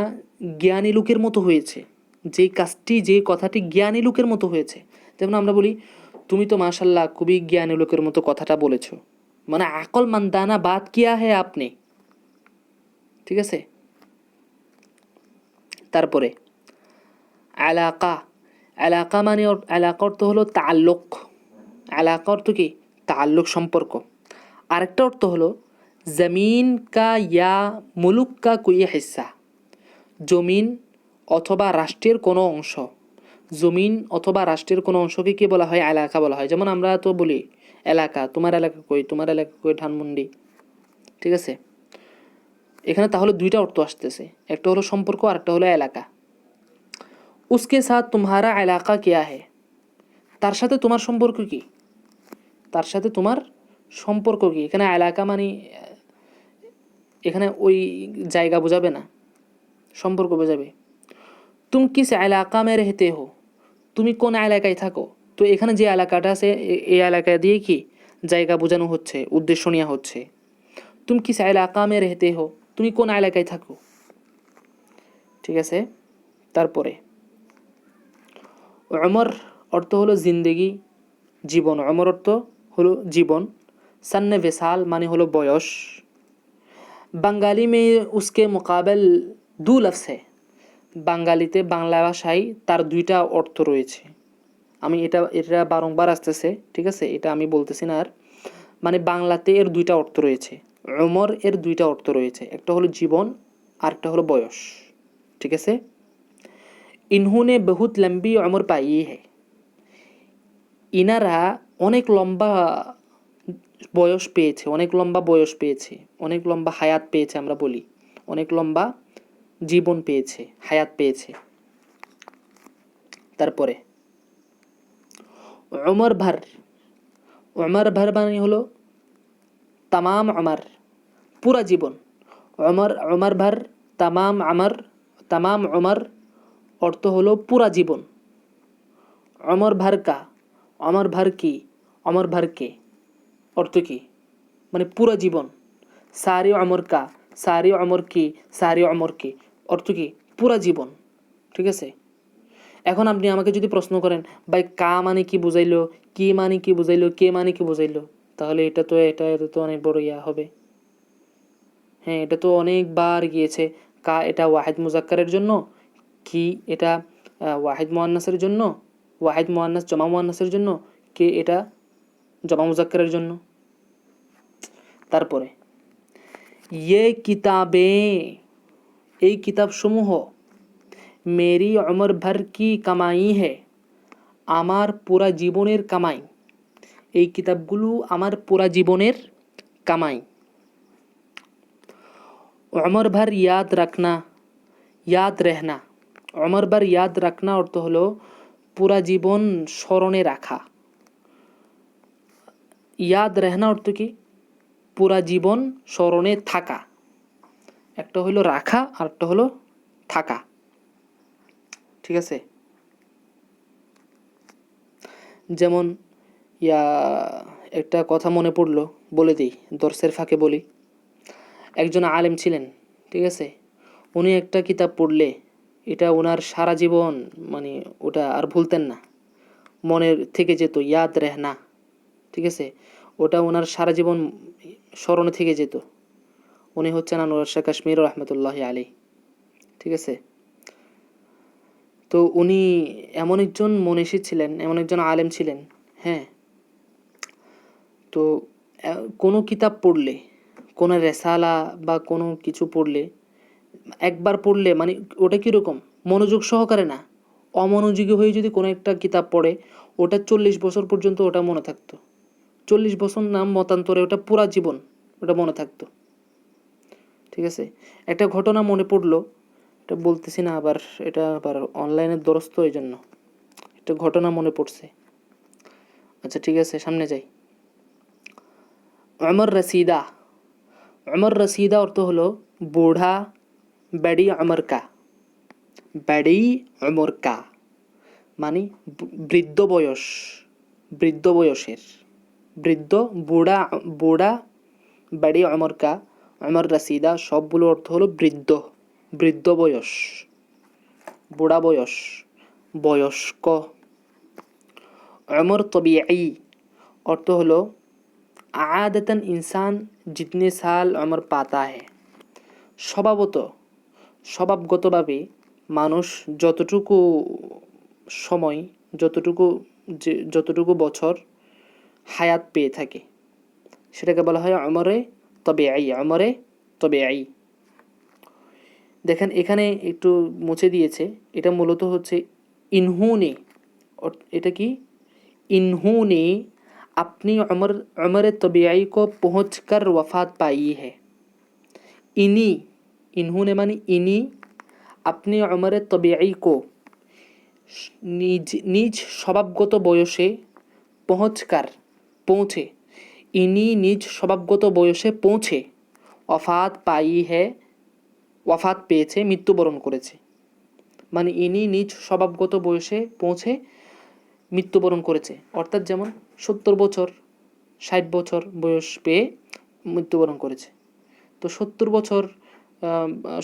জ্ঞানী লোকের মতো হয়েছে, যে কাজটি, যে কথাটি জ্ঞানী লোকের মতো হয়েছে। যেমন আমরা বলি তুমি তো মাশাল্লাহ খুবই জ্ঞানী লোকের মতো কথাটা বলেছো, মানে আকলমন্দানা বাত কিয়া হে আপনি, ঠিক আছে। তারপরে এলাকা মানে এলাকা অর্থ হলো তাল্লুক, এলাকা অর্থ কি? তাল্লুক, সম্পর্ক। আরেকটা অর্থ হলো জমিন কা ইয়া মুলুক কা কোই হিস্সা, জমিন অথবা রাষ্ট্রের কোনো অংশ, জমিন অথবা রাষ্ট্রের কোনো অংশকে কি বলা হয়? এলাকা বলা হয়। যেমন আমরা তো বলি এলাকা, তোমার এলাকা কই ধানমন্ডি, ঠিক আছে। এখানে তাহলে দুইটা অর্থ আসতেছে, একটা হলো সম্পর্ক আর একটা হলো এলাকা। উসকে সাথ তুমহারা এলাকা কিয়া হে, তার সাথে তোমার সম্পর্ক কি? তার সাথে তোমার সম্পর্ক কি? এখানে এলাকা মানে এখানে ওই জায়গা বোঝাবে না, সম্পর্ক বোঝাবে। তুম কিস এলাকা মে রেহতে হো, তুমি কোন এলাকায় থাকো? তো এখানে যে এলাকাটা আছে এই এলাকা দিয়ে কি জায়গা বোঝানো হচ্ছে, উদ্দেশ্য নেওয়া হচ্ছে। তুম কিস এলাকা মে রেহতে হো, তুমি কোন এলাকায় থাকো। ঠিক আছে। তারপরে উমর অর্থ হলো জিন্দেগি, জীবন। উমর অর্থ হলো জীবন। সন্নে विसाल মানে হলো বয়স। বাঙালি মে উসকে মুকাবেল দু লফজ है। বাঙালিতে বাংলা ভাষায় তার দুইটা অর্থ রয়েছে। আমি এটা এটা বারংবার আসতেছে, ঠিক আছে, এটা আমি বলতেছি না আর। মানে বাংলাতে এর দুইটা অর্থ রয়েছে, উমর এর দুইটা অর্থ রয়েছে, একটা হলো জীবন আর একটা হলো বয়স। ঠিক আছে। ইনহুনে বহুত লম্বি উমর পাই है। ইনারা অনেক লম্বা বয়স পেয়েছে, অনেক লম্বা বয়স পেয়েছে, অনেক লম্বা হায়াত পেয়েছে, আমরা বলি অনেক লম্বা জীবন পেয়েছে, হায়াত পেয়েছে। তারপরে উমর ভর, উমর ভর মানে হলো তামাম উমর, পুরা জীবন। উমর উমর ভর তামাম আমর, তামাম উমর অর্থ হলো পুরা জীবন। উমর ভর কা, উমর ভর কি, উমর ভর কে অর্থ কি, মানে পুরা জীবন। সারি উমর কা, সারি উমর কি, সারি উমর কি অর্থ কি, পুরা জীবন। ঠিক আছে। এখন আপনি আমাকে যদি প্রশ্ন করেন ভাই কা মানে কি বুঝাইলো, কি মানে কি বুঝাইলো, কে মানে কি বুঝাইলো, তাহলে এটা তো অনেক বড় ইয়া হবে। হ্যাঁ, এটা তো অনেকবার গিয়েছে। কা এটা ওয়াহিদ মুজাক্কারের জন্য, কি এটা ওয়াহিদ মুয়ান্নাসের জন্য, ওয়াহিদ মুয়ান্নাস জমা মুয়ান্নাসের জন্য, কে এটা জমা মুজাক্কারের জন্য। তারপরে ये किताबें, এই কিতাবসমূহ মেরি উমর ভর কি কামাই है, আমার পুরা জীবনের কামাই। এই কিতাবগুলো আমার পুরা জীবনের কামাই। উমর ভর ইয়াদ রাখনা, ইয়াদ রেহনা। উমর ভর ইয়াদ রাখনা অর্থ হলো পুরা জীবন স্মরণে রাখা। ইয়াদ রেহনা অর্থ কি, পুরা জীবন স্মরণে থাকা। একটা হলো রাখা আর একটা হলো থাকা। ঠিক আছে। যেমন ইয়া একটা কথা মনে পড়লো, বলে দিই, দর্শের ফাঁকে বলি। একজন আলেম ছিলেন, ঠিক আছে, উনি একটা কিতাব পড়লে এটা ওনার সারা জীবন, মানে ওটা আর ভুলতেন না, মনে থেকে যেত, ইয়াদ রেহনা। ঠিক আছে, ওটা ওনার সারা জীবন স্মরণে থেকে যেত। উনি হচ্ছেন আনোয়ার শাহ কাশ্মীর রহমতুল্লাহ আলী। ঠিক আছে। তো উনি এমন একজন মনীষী ছিলেন, এমন একজন আলেম ছিলেন। হ্যাঁ। তো কোনো কিতাব পড়লে, কোনো রেসালা বা কোনো কিছু পড়লে, একবার পড়লে মানে ওটা কীরকম, মনোযোগ সহকারে না, অমনোযোগী হয়ে যদি কোনো একটা কিতাব পড়ে, ওটা 40 বছর পর্যন্ত ওটা মনে থাকতো। 40 বছর নাম মতান্তরে ওটা পুরা জীবন ওটা মনে থাকতো। ঠিক আছে। একটা ঘটনা মনে পড়লো, এটা বলতেছি না আবার, এটা আবার অনলাইনের দরস্ত, এই জন্য একটা ঘটনা মনে পড়ছে। আচ্ছা ঠিক আছে, সামনে যাই। উমর রসিদা, উমর রসিদা অর্থ হলো বুড়া, বড়ি উমর কা, বড়ি উমর কা মানে বৃদ্ধ বয়স, বৃদ্ধ বয়সের, বৃদ্ধ, বুড়া, বুড়া, বড়ি উমর কা, উমর রসিদা সবগুলো অর্থ হলো বৃদ্ধ, বৃদ্ধ বয়স, বুড়া বয়স, বয়স্ক। उम्र तबीई अर्थ हलो आदतन इंसान जितने साल उम्र पाता है, स्वभावत स्वभावगतভাবে মানুষ যতটুকু সময়, যতটুকু বছর হায়াত পেয়ে থাকে সেটাকে বলা হয় উমরে তবিআই, উমরে তবিআই। দেখেন এখানে একটু মুছে দিয়েছে, এটা মূলত হচ্ছে ইনহুনে, এটা কি, इन्होंने अपनी उम्र तबीई को पहुँच कर वफ़ात पाई है। इन्हीं, इन्होंने मानी इन्हीं, अपनी उम्र तबीई को নিজ স্বভাবগত বয়সে পৌঁছে, ইনি নিজ স্বভাবগত বয়সে পৌঁছে ওয়াফাত পাই হে, ওয়াফাত পেয়েছে, মৃত্যুবরণ করেছে। মানে ইনি নিজ স্বভাবগত বয়সে পৌঁছে মৃত্যুবরণ করেছে, অর্থাৎ যেমন 70 বছর 60 বছর বয়স পেয়ে মৃত্যুবরণ করেছে। তো 70 বছর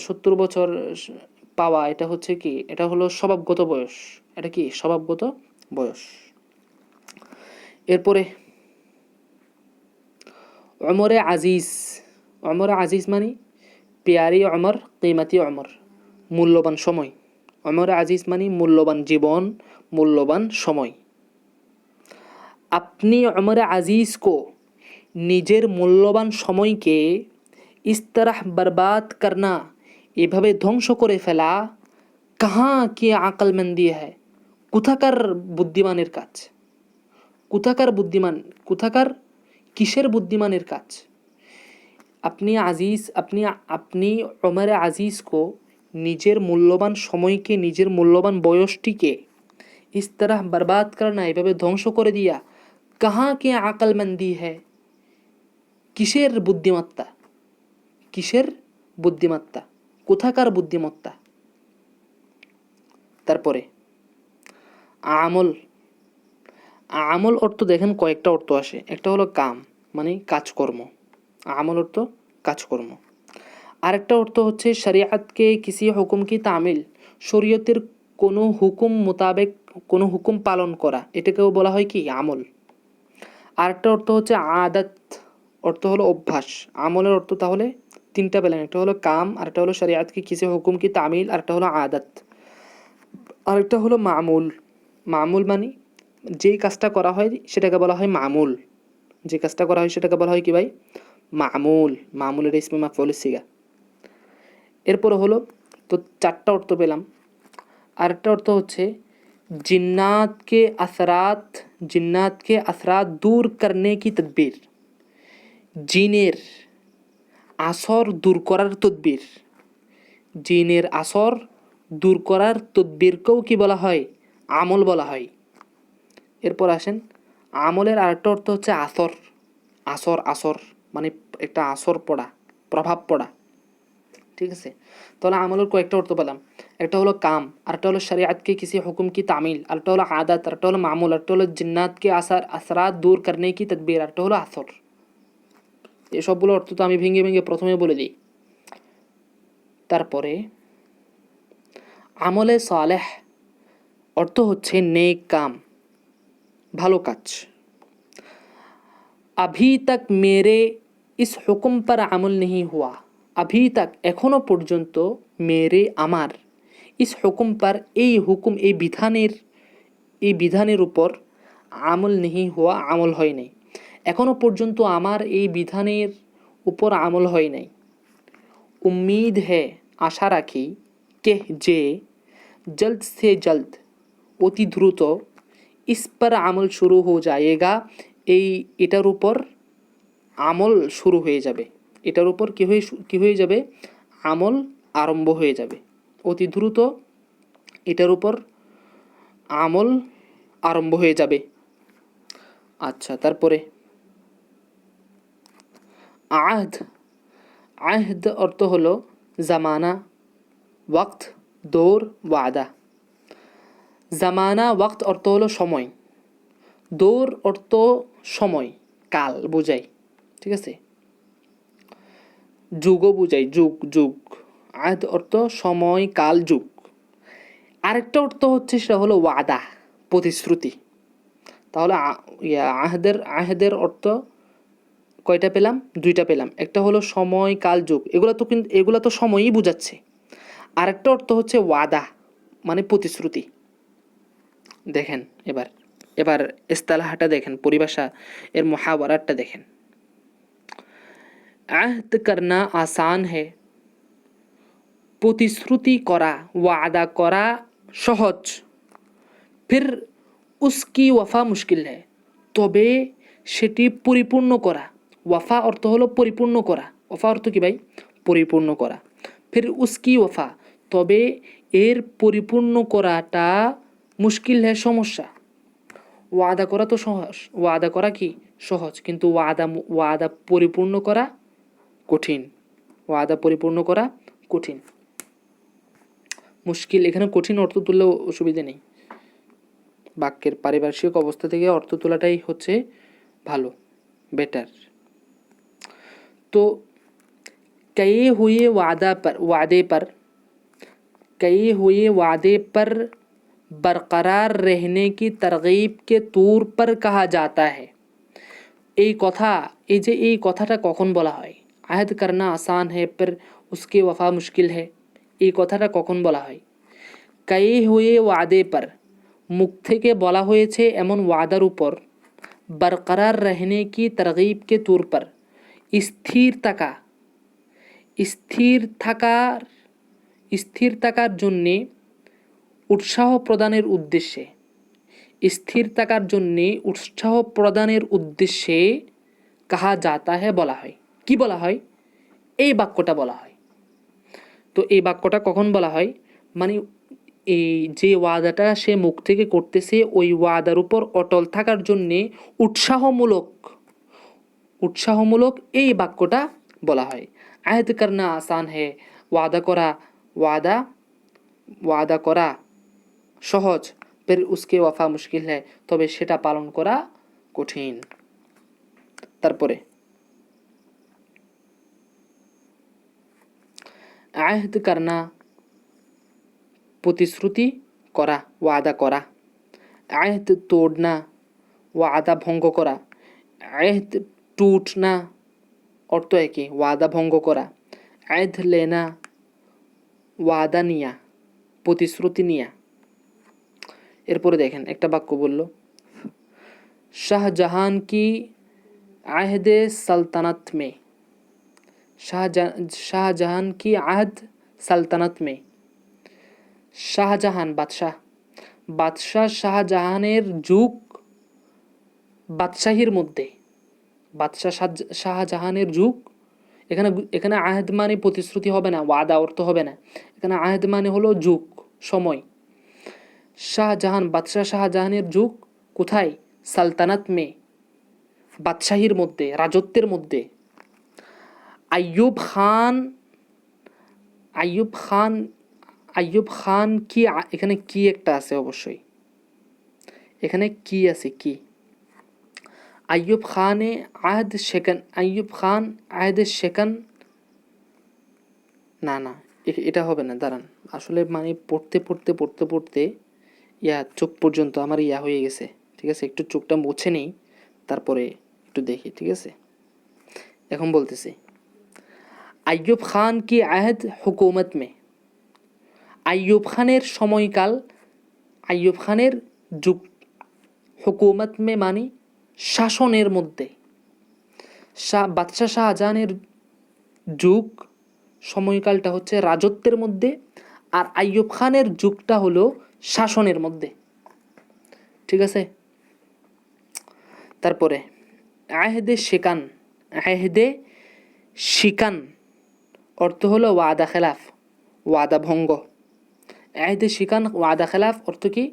70 বছর পাওয়া এটা হচ্ছে কি, এটা হলো স্বভাবগত বয়স, এটা কি স্বভাবগত বয়স। এরপরে ওমরে আজিজ, ওমরে আজিজ মানে পেয়ারি ওমর, কিমাতি ওমর, মূল্যবান সময়। ওমরে আজিজ মানে মূল্যবান জীবন, মূল্যবান সময়। আপনি ওমরে আজিজ কো, নিজের মূল্যবান সময়কে ইস তরহ বরবাদ করনা, এভাবে ধ্বংস করে ফেলা, কাহা কি আকলমন্দি হ্যায়, কোথাকার বুদ্ধিমানের কাজ, কোথাকার বুদ্ধিমান, কোথাকার কিসের বুদ্ধিমানের কাজ। আপনি আজিজ, আপনি ওমরে আজিজ কো, নিজের মূল্যবান সময়কে, নিজের মূল্যবান বয়সটিকে ইস তরহ বরবাদ করনা, এভাবে ধ্বংস করে দিয়া, কাহা কে আকলমন্দি হ্যায়, কিসের বুদ্ধিমত্তা, কিসের বুদ্ধিমত্তা, কোথাকার বুদ্ধিমত্তা। তারপরে আমল, আমল অর্থ দেখেন কয়েকটা অর্থ আসে, একটা হলো কাম মানে কাজকর্ম, আমল অর্থ কাজকর্ম। আরেকটা অর্থ হচ্ছে শরিয়াতকে কিসি হুকুম কি তামিল, শরীয়তের কোনো হুকুম মোতাবেক কোনো হুকুম পালন করা, এটাকেও বলা হয় কি আমল। আরেকটা অর্থ হচ্ছে আদত, অর্থ হলো অভ্যাস। আমলের অর্থ তাহলে তিনটা পেলেন, একটা হলো কাম, আরেকটা হলো শরিয়াতকে কিসি হুকুম কি তামিল, আরেকটা হলো আদত, আরেকটা হলো মামুল। মামুল মানে যেই কাজটা করা হয় সেটাকে বলা হয় মামুল, যে কাজটা করা হয় সেটাকে বলা হয় কি ভাই, মামুল। মামুলের ইসমে মাফউল সিগা। এরপর হলো, তো চারটা অর্থ পেলাম। আরেকটা অর্থ হচ্ছে জিন্নাত কে আসরাত দূর করনে কি তদবির, জিনের আসর দূর করার তদবির, জিনের আসর দূর করার তদবিরকেও কি বলা হয়, আমল বলা হয়। এরপর আসেন, আমলের আরেকটা অর্থ হচ্ছে আসর, আসর আসর মানে একটা আসর পড়া, প্রভাব পড়া, ঠিক আছে। তাহলে আমলের কয়েকটা অর্থ পেলাম, একটা হলো কাম, আরেকটা হলো শরিয়াতকে কিসি হুকুম কি তামিল, আরেকটা হলো আদাত, আরেকটা হলো মামুল, আরেকটা হলো জিন্নাতকে আসরাত দূর করনে কি তদবির, আরেকটা হলো আসর। এই সবগুলো অর্থ তো আমি ভেঙে ভেঙে প্রথমে বলে দিই। তারপরে আমলে সালেহ অর্থ হচ্ছে নেক কাম, ভালো কাজ। अभी तक मेरे इस हुक्म पर अमल नहीं हुआ, अभी तक এখনো পর্যন্ত মেরে আমার, ইস হুকুম পার এই হুকুম এই বিধানের উপর, আমল নেহি হুয়া আমল হয় নাই, এখনো পর্যন্ত আমার এই বিধানের উপর আমল হয় নাই। উম্মিদ है আশা রাখি, কে যে জলদ সে জলদ অতি দ্রুত, ইস পর আমল শুরু হো যায়েগা, এটার উপর আমল শুরু হয়ে যাবে, এটার উপর কি হয়ে যাবে, আমল আরম্ভ হয়ে যাবে, অতি দ্রুত এটার উপর আমল আরম্ভ হয়ে যাবে। আচ্ছা, তারপরে আহদ, আহদ অর্থ হলো জামানা, ওয়াক্ত, দৌর, ওয়াদা। জামানা ওয়াক্ত অর্থ হলো সময়, দৌর অর্থ সময়, কাল বোঝায়, ঠিক আছে, যুগও বোঝায়, যুগ যুগ। আহদ অর্থ সময়, কাল, যুগ। আরেকটা অর্থ হচ্ছে সেটা হলো ওয়াদা, প্রতিশ্রুতি। তাহলে আহদের অর্থ কয়টা পেলাম, দুইটা পেলাম, একটা হলো সময়, কাল, যুগ, এগুলো তো সময়ই বোঝাচ্ছে। আরেকটা অর্থ হচ্ছে ওয়াদা মানে প্রতিশ্রুতি। দেখেন এবার ইস্তালাহটা দেখেন, পরিভাষা এর মুহাওয়ারাটা দেখেন। আহদ করনা আসান হে, প্রতিশ্রুতি করা, ওয়াদা করা সহজ, ফির উসকি ওয়াফা মুশকিল है, তবে সেটি পরিপূর্ণ করা, ওয়াফা অর্থ হলো পরিপূর্ণ করা, ওয়াফা অর্থ কি ভাই, পরিপূর্ণ করা, ফির উসকি ওয়াফা, তবে এর পরিপূর্ণ করাটা মুশকিল है সমস্যা। ওয়াদা করা তো সহজ, ওয়াদা করা কি সহজ, কিন্তু ওয়াদা পরিপূর্ণ করা কঠিন, ওয়াদা পরিপূর্ণ করা কঠিন। মুশকিল, এখানে কঠিন অর্থ তুললেও অসুবিধা নেই, বাক্যের পারিপার্শ্বিক অবস্থা থেকে অর্থ তোলাটাই হচ্ছে ভালো, বেটার। তো कए हुए वादे पर बरकरार रहने की तरगीब के तौर पर कहा जाता है। এই কথা, এই কথাটা কখন বলা হয়? আহদ করনা আসান है पर उसके वफा मुश्किल है, এই কথাটা কখন বলা হয়? कए हुए वादे पर, মুখ থেকে বলা হয়েছে এমন ওয়াদার উপর, बरकरार रहने की तरगीब के तौर पर, স্থির থাকার জন্যে উৎসাহ প্রদানের উদ্দেশ্যে কাহা যাতা হ্যায় বলা হয়। কি বলা হয়? এই বাক্যটা বলা হয়। তো এই বাক্যটা কখন বলা হয়? মানে এই যে ওয়াদাটা সে মুখ থেকে করতেছে ওই ওয়াদার উপর অটল থাকার জন্যে উৎসাহমূলক এই বাক্যটা বলা হয়। আহদ করনা আসান হে, ওয়াদা করা সহজ, ফির উসকে ওয়াফা মুশকিল হ্যায়, তবে সেটা পালন করা কঠিন। তারপরে আহদ করনা প্রতিশ্রুতি করা, ওয়াদা করা। আহদ তোড়না, ওয়াদা ভঙ্গ করা। আহদ টুটনা অর্থ একই, ওয়াদা ভঙ্গ করা। আহদ লেনা, ওয়াদা নিয়া, প্রতিশ্রুতি নিয়া। এরপরে দেখেন একটা বাক্য বলল, শাহজাহান কি আহদে সালতানাত মে, শাহজাহান কি আহদ সালতানাত মে। শাহজাহান বাদশাহ শাহজাহানের যুগ, বাদশাহীর মধ্যে, শাহজাহানের যুগ। এখানে আহদ মানে প্রতিশ্রুতি হবে না, ওয়াদা অর্থ হবে না। এখানে আহদ মানে হলো যুগ, সময়। বাদশাহ শাহজাহানের যুগ কোথায়? সালতানাত মে, বাদশাহীর মধ্যে, রাজত্বের মধ্যে। আইয়ুব খান কি, এখানে কি একটা আছে অবশ্যই, এখানে কি আছে, কি। আইয়ুব খান আহদ শেখান, না এটা হবে না, দাঁড়ান। আসলে মানে পড়তে চোখ পর্যন্ত আমার হয়ে গেছে, ঠিক আছে। একটু চোখটা মুছে নেই, তারপরে একটু দেখি, ঠিক আছে। এখন বলতেছি, আইয়ুব খান কি আহদ হুকুমত মে, আইয়ুব খানের সময়কাল, আইয়ুব খানের যুগ, হুকুমত মে মানে শাসনের মধ্যে। বাদশাহ শাহজাহানের যুগ, সময়কালটা হচ্ছে রাজত্বের মধ্যে, আর আইয়ুব খানের যুগটা হলো শাসনের মধ্যে, ঠিক আছে। তারপরে আহদে শিকান অর্থ হলো ওয়াদা খেলাফ, ওয়াদা ভঙ্গ। আহদে শিকান ওয়াদা খেলাফ অর্থ কি?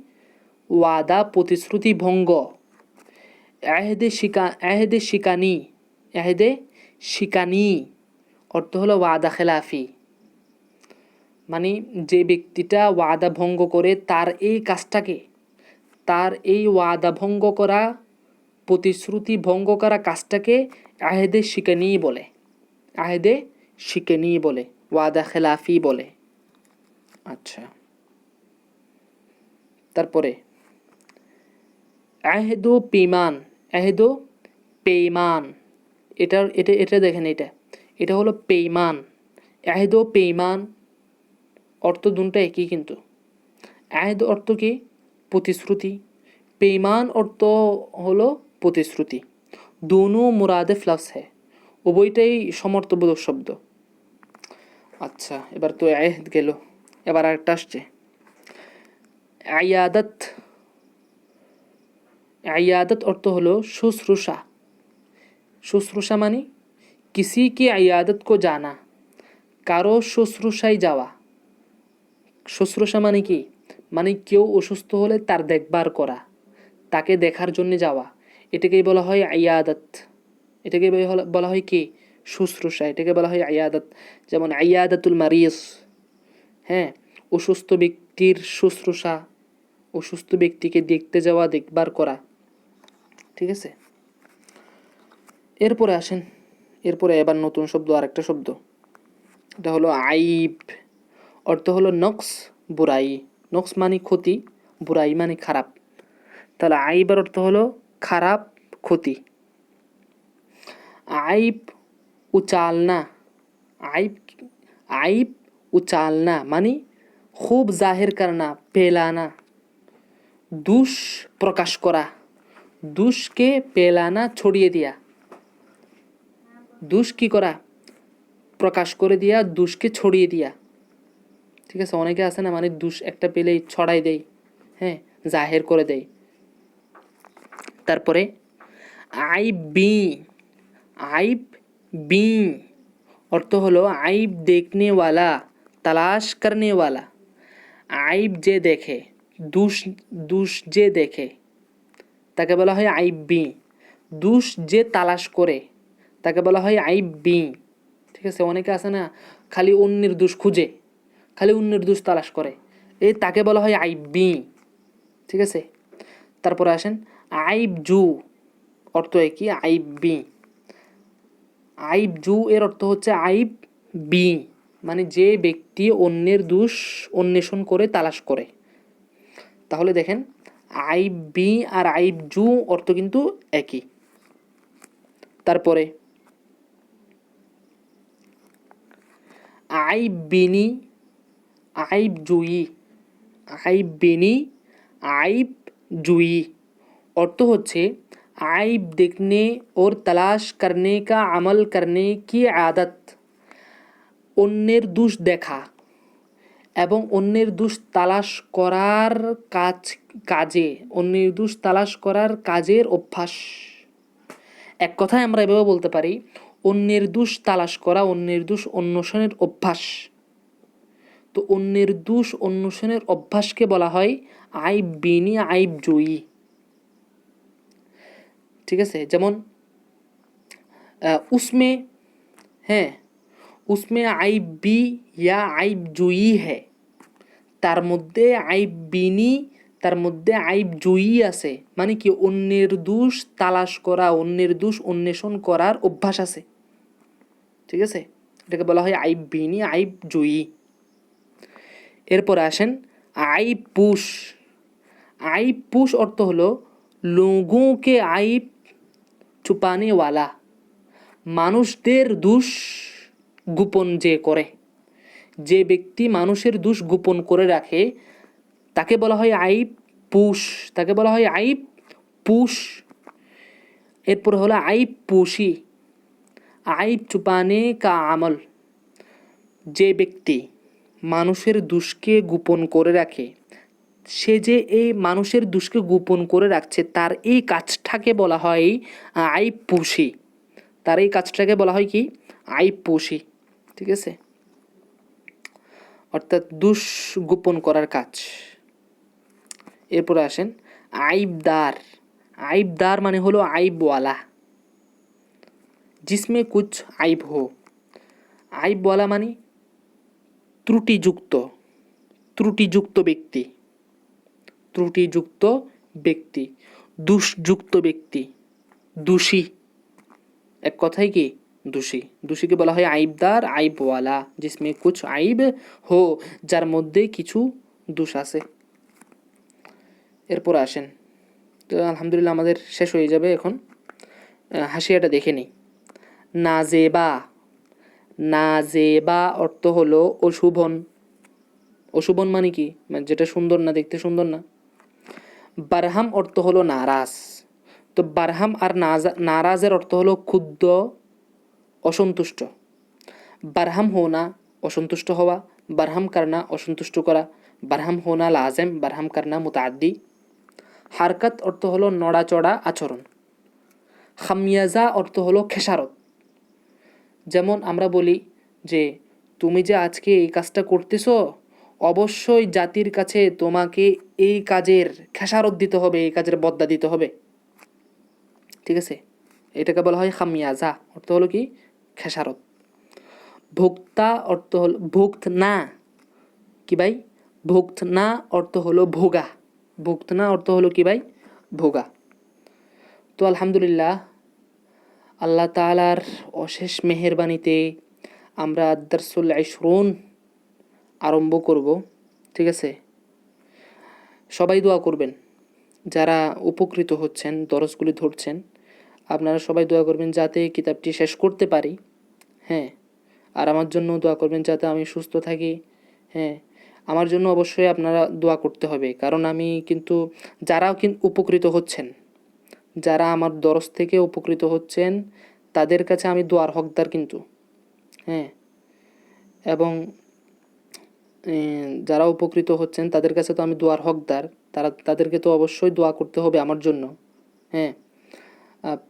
ওয়াদা প্রতিশ্রুতি ভঙ্গ। আহদে শিকানি অর্থ হলো ওয়াদা খেলাফি, মানে যে ব্যক্তিটা ওয়াদা ভঙ্গ করে তার এই ওয়াদা ভঙ্গ করা, প্রতিশ্রুতি ভঙ্গ করা কাজটাকে আহদে শিকানি বলে, ওয়াদা খেলাফি বলে। আচ্ছা, তারপরে আহদ পেইমান, এটা দেখেন, এটা হলো পেইমান। আহদ পেইমান অর্থ দুটো একই, কিন্তু আহদ অর্থ কি? প্রতিশ্রুতি। পেইমান অর্থ হলো প্রতিশ্রুতি। দোনো মুরাদেফ লফজ হ্যায়, উভয়টাই সমর্থবোধক শব্দ। আচ্ছা, এবার তো আহদ গেল, এবার আরেকটা আসছে আয়াদত অর্থ হলো শুশ্রূষা মানে কিসি কি আয়াদত কো জানা, কারো শুশ্রূষায় যাওয়া। শুশ্রূষা মানে কি? মানে কেউ অসুস্থ হলে তার দেখভাল করা, তাকে দেখার জন্য যাওয়া, এটাকেই বলা হয় আয়াদত। এটাকে বলা হয় কি? শুশ্রূষা, এটাকে বলা হয় আয়াদত। যেমন আয়াদাতুল মারিস, হ্যাঁ, অসুস্থ ব্যক্তির শুশ্রূষা, অসুস্থ ব্যক্তিকে দেখতে যাওয়া, দেখবার করা। ঠিক আছে, এরপরে আসেন, এরপরে এবার নতুন শব্দ, আরেকটা শব্দ, এটা হলো আইব। অর্থ হলো নকস, বুরাই। নকস মানে ক্ষতি, বুরাই মানে খারাপ। তাহলে আইবের অর্থ হলো খারাপ, ক্ষতি। আইব উচালনা, আইব আইব উচালনা মানে খুব জাহির করনা, পেলানা। দুষ প্রকাশ করা, দুষকে পেলানা, ছড়িয়ে দিয়া। দুষ কি করা? প্রকাশ করে দিয়া, দুষকে ছড়িয়ে দিয়া। ঠিক আছে, অনেকে আছে না, মানে দুষ একটা পেলেই ছড়াই দেয়, হ্যাঁ, জাহের করে দেয়। তারপরে আইব বি, আইব বি অর্থ হলো আইব দেখনে ওয়ালা, তালাশ করনে ওয়ালা। আইব যে দেখে, দুষ দুষ যে দেখে তাকে বলা হয় আইব বি। দুষ যে তালাশ করে তাকে বলা হয় আইব বি। ঠিক আছে, অনেকে আছে না, খালি অন্যের দোষ খুঁজে, খালি অন্যের দোষ তালাশ করে, এই তাকে বলা হয় আইব বি। ঠিক আছে, তারপরে আসেন আইব জু, অর্থ কি আইব বি। আইব জু এর অর্থ হচ্ছে আইব বি, মানে যে ব্যক্তি অন্যের দোষ অন্বেষণ করে, তালাশ করে। তাহলে দেখেন, আইব বি আর আইব জু অর্থ কিন্তু একই। তারপরে আইব বিনি, আইব জুই, আইব বিনি, আইব জুই অর্থ হচ্ছে आइब देखने और तलाश करने का अमल करने की आदत। অন্যের দোষ দেখা এবং অন্যের দোষ তালাশ করার কাজে, অন্যের দোষ তালাশ করার কাজের অভ্যাস। এক কথায় আমরা এভাবে বলতে পারি, অন্যের দোষ তালাশ করা, অন্যের দোষ অন্বেষণের অভ্যাস। তো অন্যের দোষ অন্বেষণের অভ্যাসকে বলা হয় আইব বিনি, আইব জয়ী। ঠিক আছে, যেমন उसमें হ্যাঁ, उसमें आइब बी या आइब जुई है, তার মধ্যে আইব বিনি, তার মধ্যে আইব জুই আছে, মানে কি অন্যের দোষ তালাশ করা, অন্যের দোষ অন্বেষণ করার অভ্যাস আছে। ঠিক আছে, এটাকে বলা হয় আইব বিনি, আইব জুই। এরপর আসেন আইব পুশ। আইব পুশ অর্থ হলো লোগোं के আইব छुपाने वाला, মানুষদের দোষ গোপন যে করে, যে ব্যক্তি মানুষের দোষ গোপন করে রাখে তাকে বলা হয় আইব পুশ, তাকে বলা হয় আইব পুশ। এরপর হলো আইব পুশি, আইব চুপানে কা আমল, যে ব্যক্তি মানুষের দোষকে গোপন করে রাখে, সে যে এই মানুষের দোষকে গোপন করে রাখছে, তার এই কাজটাকে বলা হয় আইব পুশি, তার এই কাজটাকে বলা হয় কি আইব পুশি। ঠিক আছে, অর্থাৎ দোষ গোপন করার কাজ। এরপরে আসেন আইবদার। আইবদার মানে হলো আইবওয়ালা, जिसमें कुछ আইব हो। আইবওয়ালা মানে ত্রুটিযুক্ত, ত্রুটিযুক্ত ব্যক্তি, ত্রুটিযুক্ত ব্যক্তি, দোষযুক্ত ব্যক্তি, দোষী। এক কথায় কি দোষী, দোষীকে বলা হয় আইবদার, আইবওয়ালা, जिसमें कुछ আইব हो, যার মধ্যে কিছু দোষ আছে। এরপর আসেন, তো আলহামদুলিল্লাহ আমাদের শেষ হয়ে যাবে এখন। হাসিয়াটা দেখে নিই। নাজেবা, নাজেবা অর্থ হলো অশুভন। অশুভন মানে কি, মানে যেটা সুন্দর না, দেখতে সুন্দর না। বারহাম অর্থ হলো নারাজ। তো বারহাম আর নারাজের অর্থ হলো ক্ষুব্ধ, অসন্তুষ্ট। বারহাম হোনা অসন্তুষ্ট হওয়া, বারহাম করনা অসন্তুষ্ট করা, বারহাম হোনা লাজেম, বারহাম করনা মুতাদ্দি। হারকাত অর্থ হলো নড়াচড়া, আচরণ। খামিয়াজা অর্থ হলো খেসারত। যেমন আমরা বলি যে তুমি যে আজকে এই কাজটা করতেছো, অবশ্যই জাতির কাছে তোমাকে এই কাজের খেসারত দিতে হবে, এই কাজের বদলা দিতে হবে। ঠিক আছে, এটাকে বলা হয় খামিয়াজা, অর্থ হলো কি খেসারত। ভোক্তা অর্থ হলো ভুক্ত না, কি ভাই, ভুক্ত না অর্থ হলো ভোগা। ভুগতনা অর্থ হলো কি ভাই? ভোগা। তো আলহামদুলিল্লাহ, আল্লাহ তাআলার অশেষ মেহেরবানিতে আমরা আদ-দারসুল 20 আরম্ভ করব। ঠিক আছে? সবাই দোয়া করবেন। যারা উপকৃত হচ্ছেন, দরসগুলি ধরছেন, আপনারা সবাই দোয়া করবেন যাতে কিতাবটি শেষ করতে পারি। হ্যাঁ, আর আমার জন্য দোয়া করবেন যাতে আমি সুস্থ থাকি। হ্যাঁ, আমার জন্য অবশ্যই আপনারা দোয়া করতে হবে, কারণ আমি কিন্তু যারা উপকৃত হচ্ছেন, যারা আমার দরস থেকে উপকৃত হচ্ছেন, তাদের কাছে আমি দোয়ার হকদার কিন্তু। হ্যাঁ, এবং যারা উপকৃত হচ্ছেন তাদের কাছে তো আমি দোয়ার হকদার, তাদেরকে তো অবশ্যই দোয়া করতে হবে আমার জন্য। হ্যাঁ,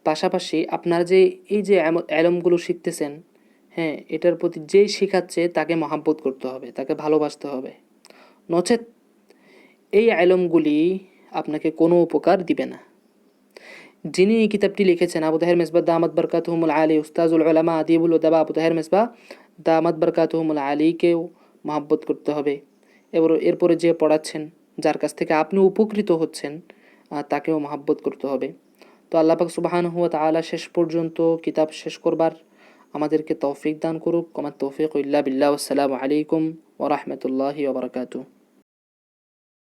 পাশাপাশি আপনারা যে এই যে এলমগুলো শিখতেছেন, হ্যাঁ, এটার প্রতি যেই শেখাচ্ছে তাকে মহাব্বত করতে হবে, তাকে ভালোবাসতে হবে। নচেত এই এলমগুলি আপনাকে কোনো উপকার দিবে না। যিনি এই কিতাবটি লিখেছেন, আবু তাহের মেসবাহ দামাত বরকাতুহুমুল আলী, উস্তাজুল উলামা আদিবুল উদাবা আবু তাহের মেসবাহ দামাত বরকাতুহুমুল আলীকেও মহাব্বত করতে হবে। এরপরে যে পড়াচ্ছেন, যার কাছ থেকে আপনি উপকৃত হচ্ছেন, তাকেও মহাব্বত করতে হবে। তো আল্লাহ পাক সুবহানাহু ওয়া তাআলা শেষ পর্যন্ত কিতাব শেষ করবার আমাদেরকে তৌফিক দান করুক। ওমা তৌফিক ইল্লা বিল্লাহ। আসসালামু আলাইকুম ওয়া রাহমাতুল্লাহি ওয়া বারাকাতুহু।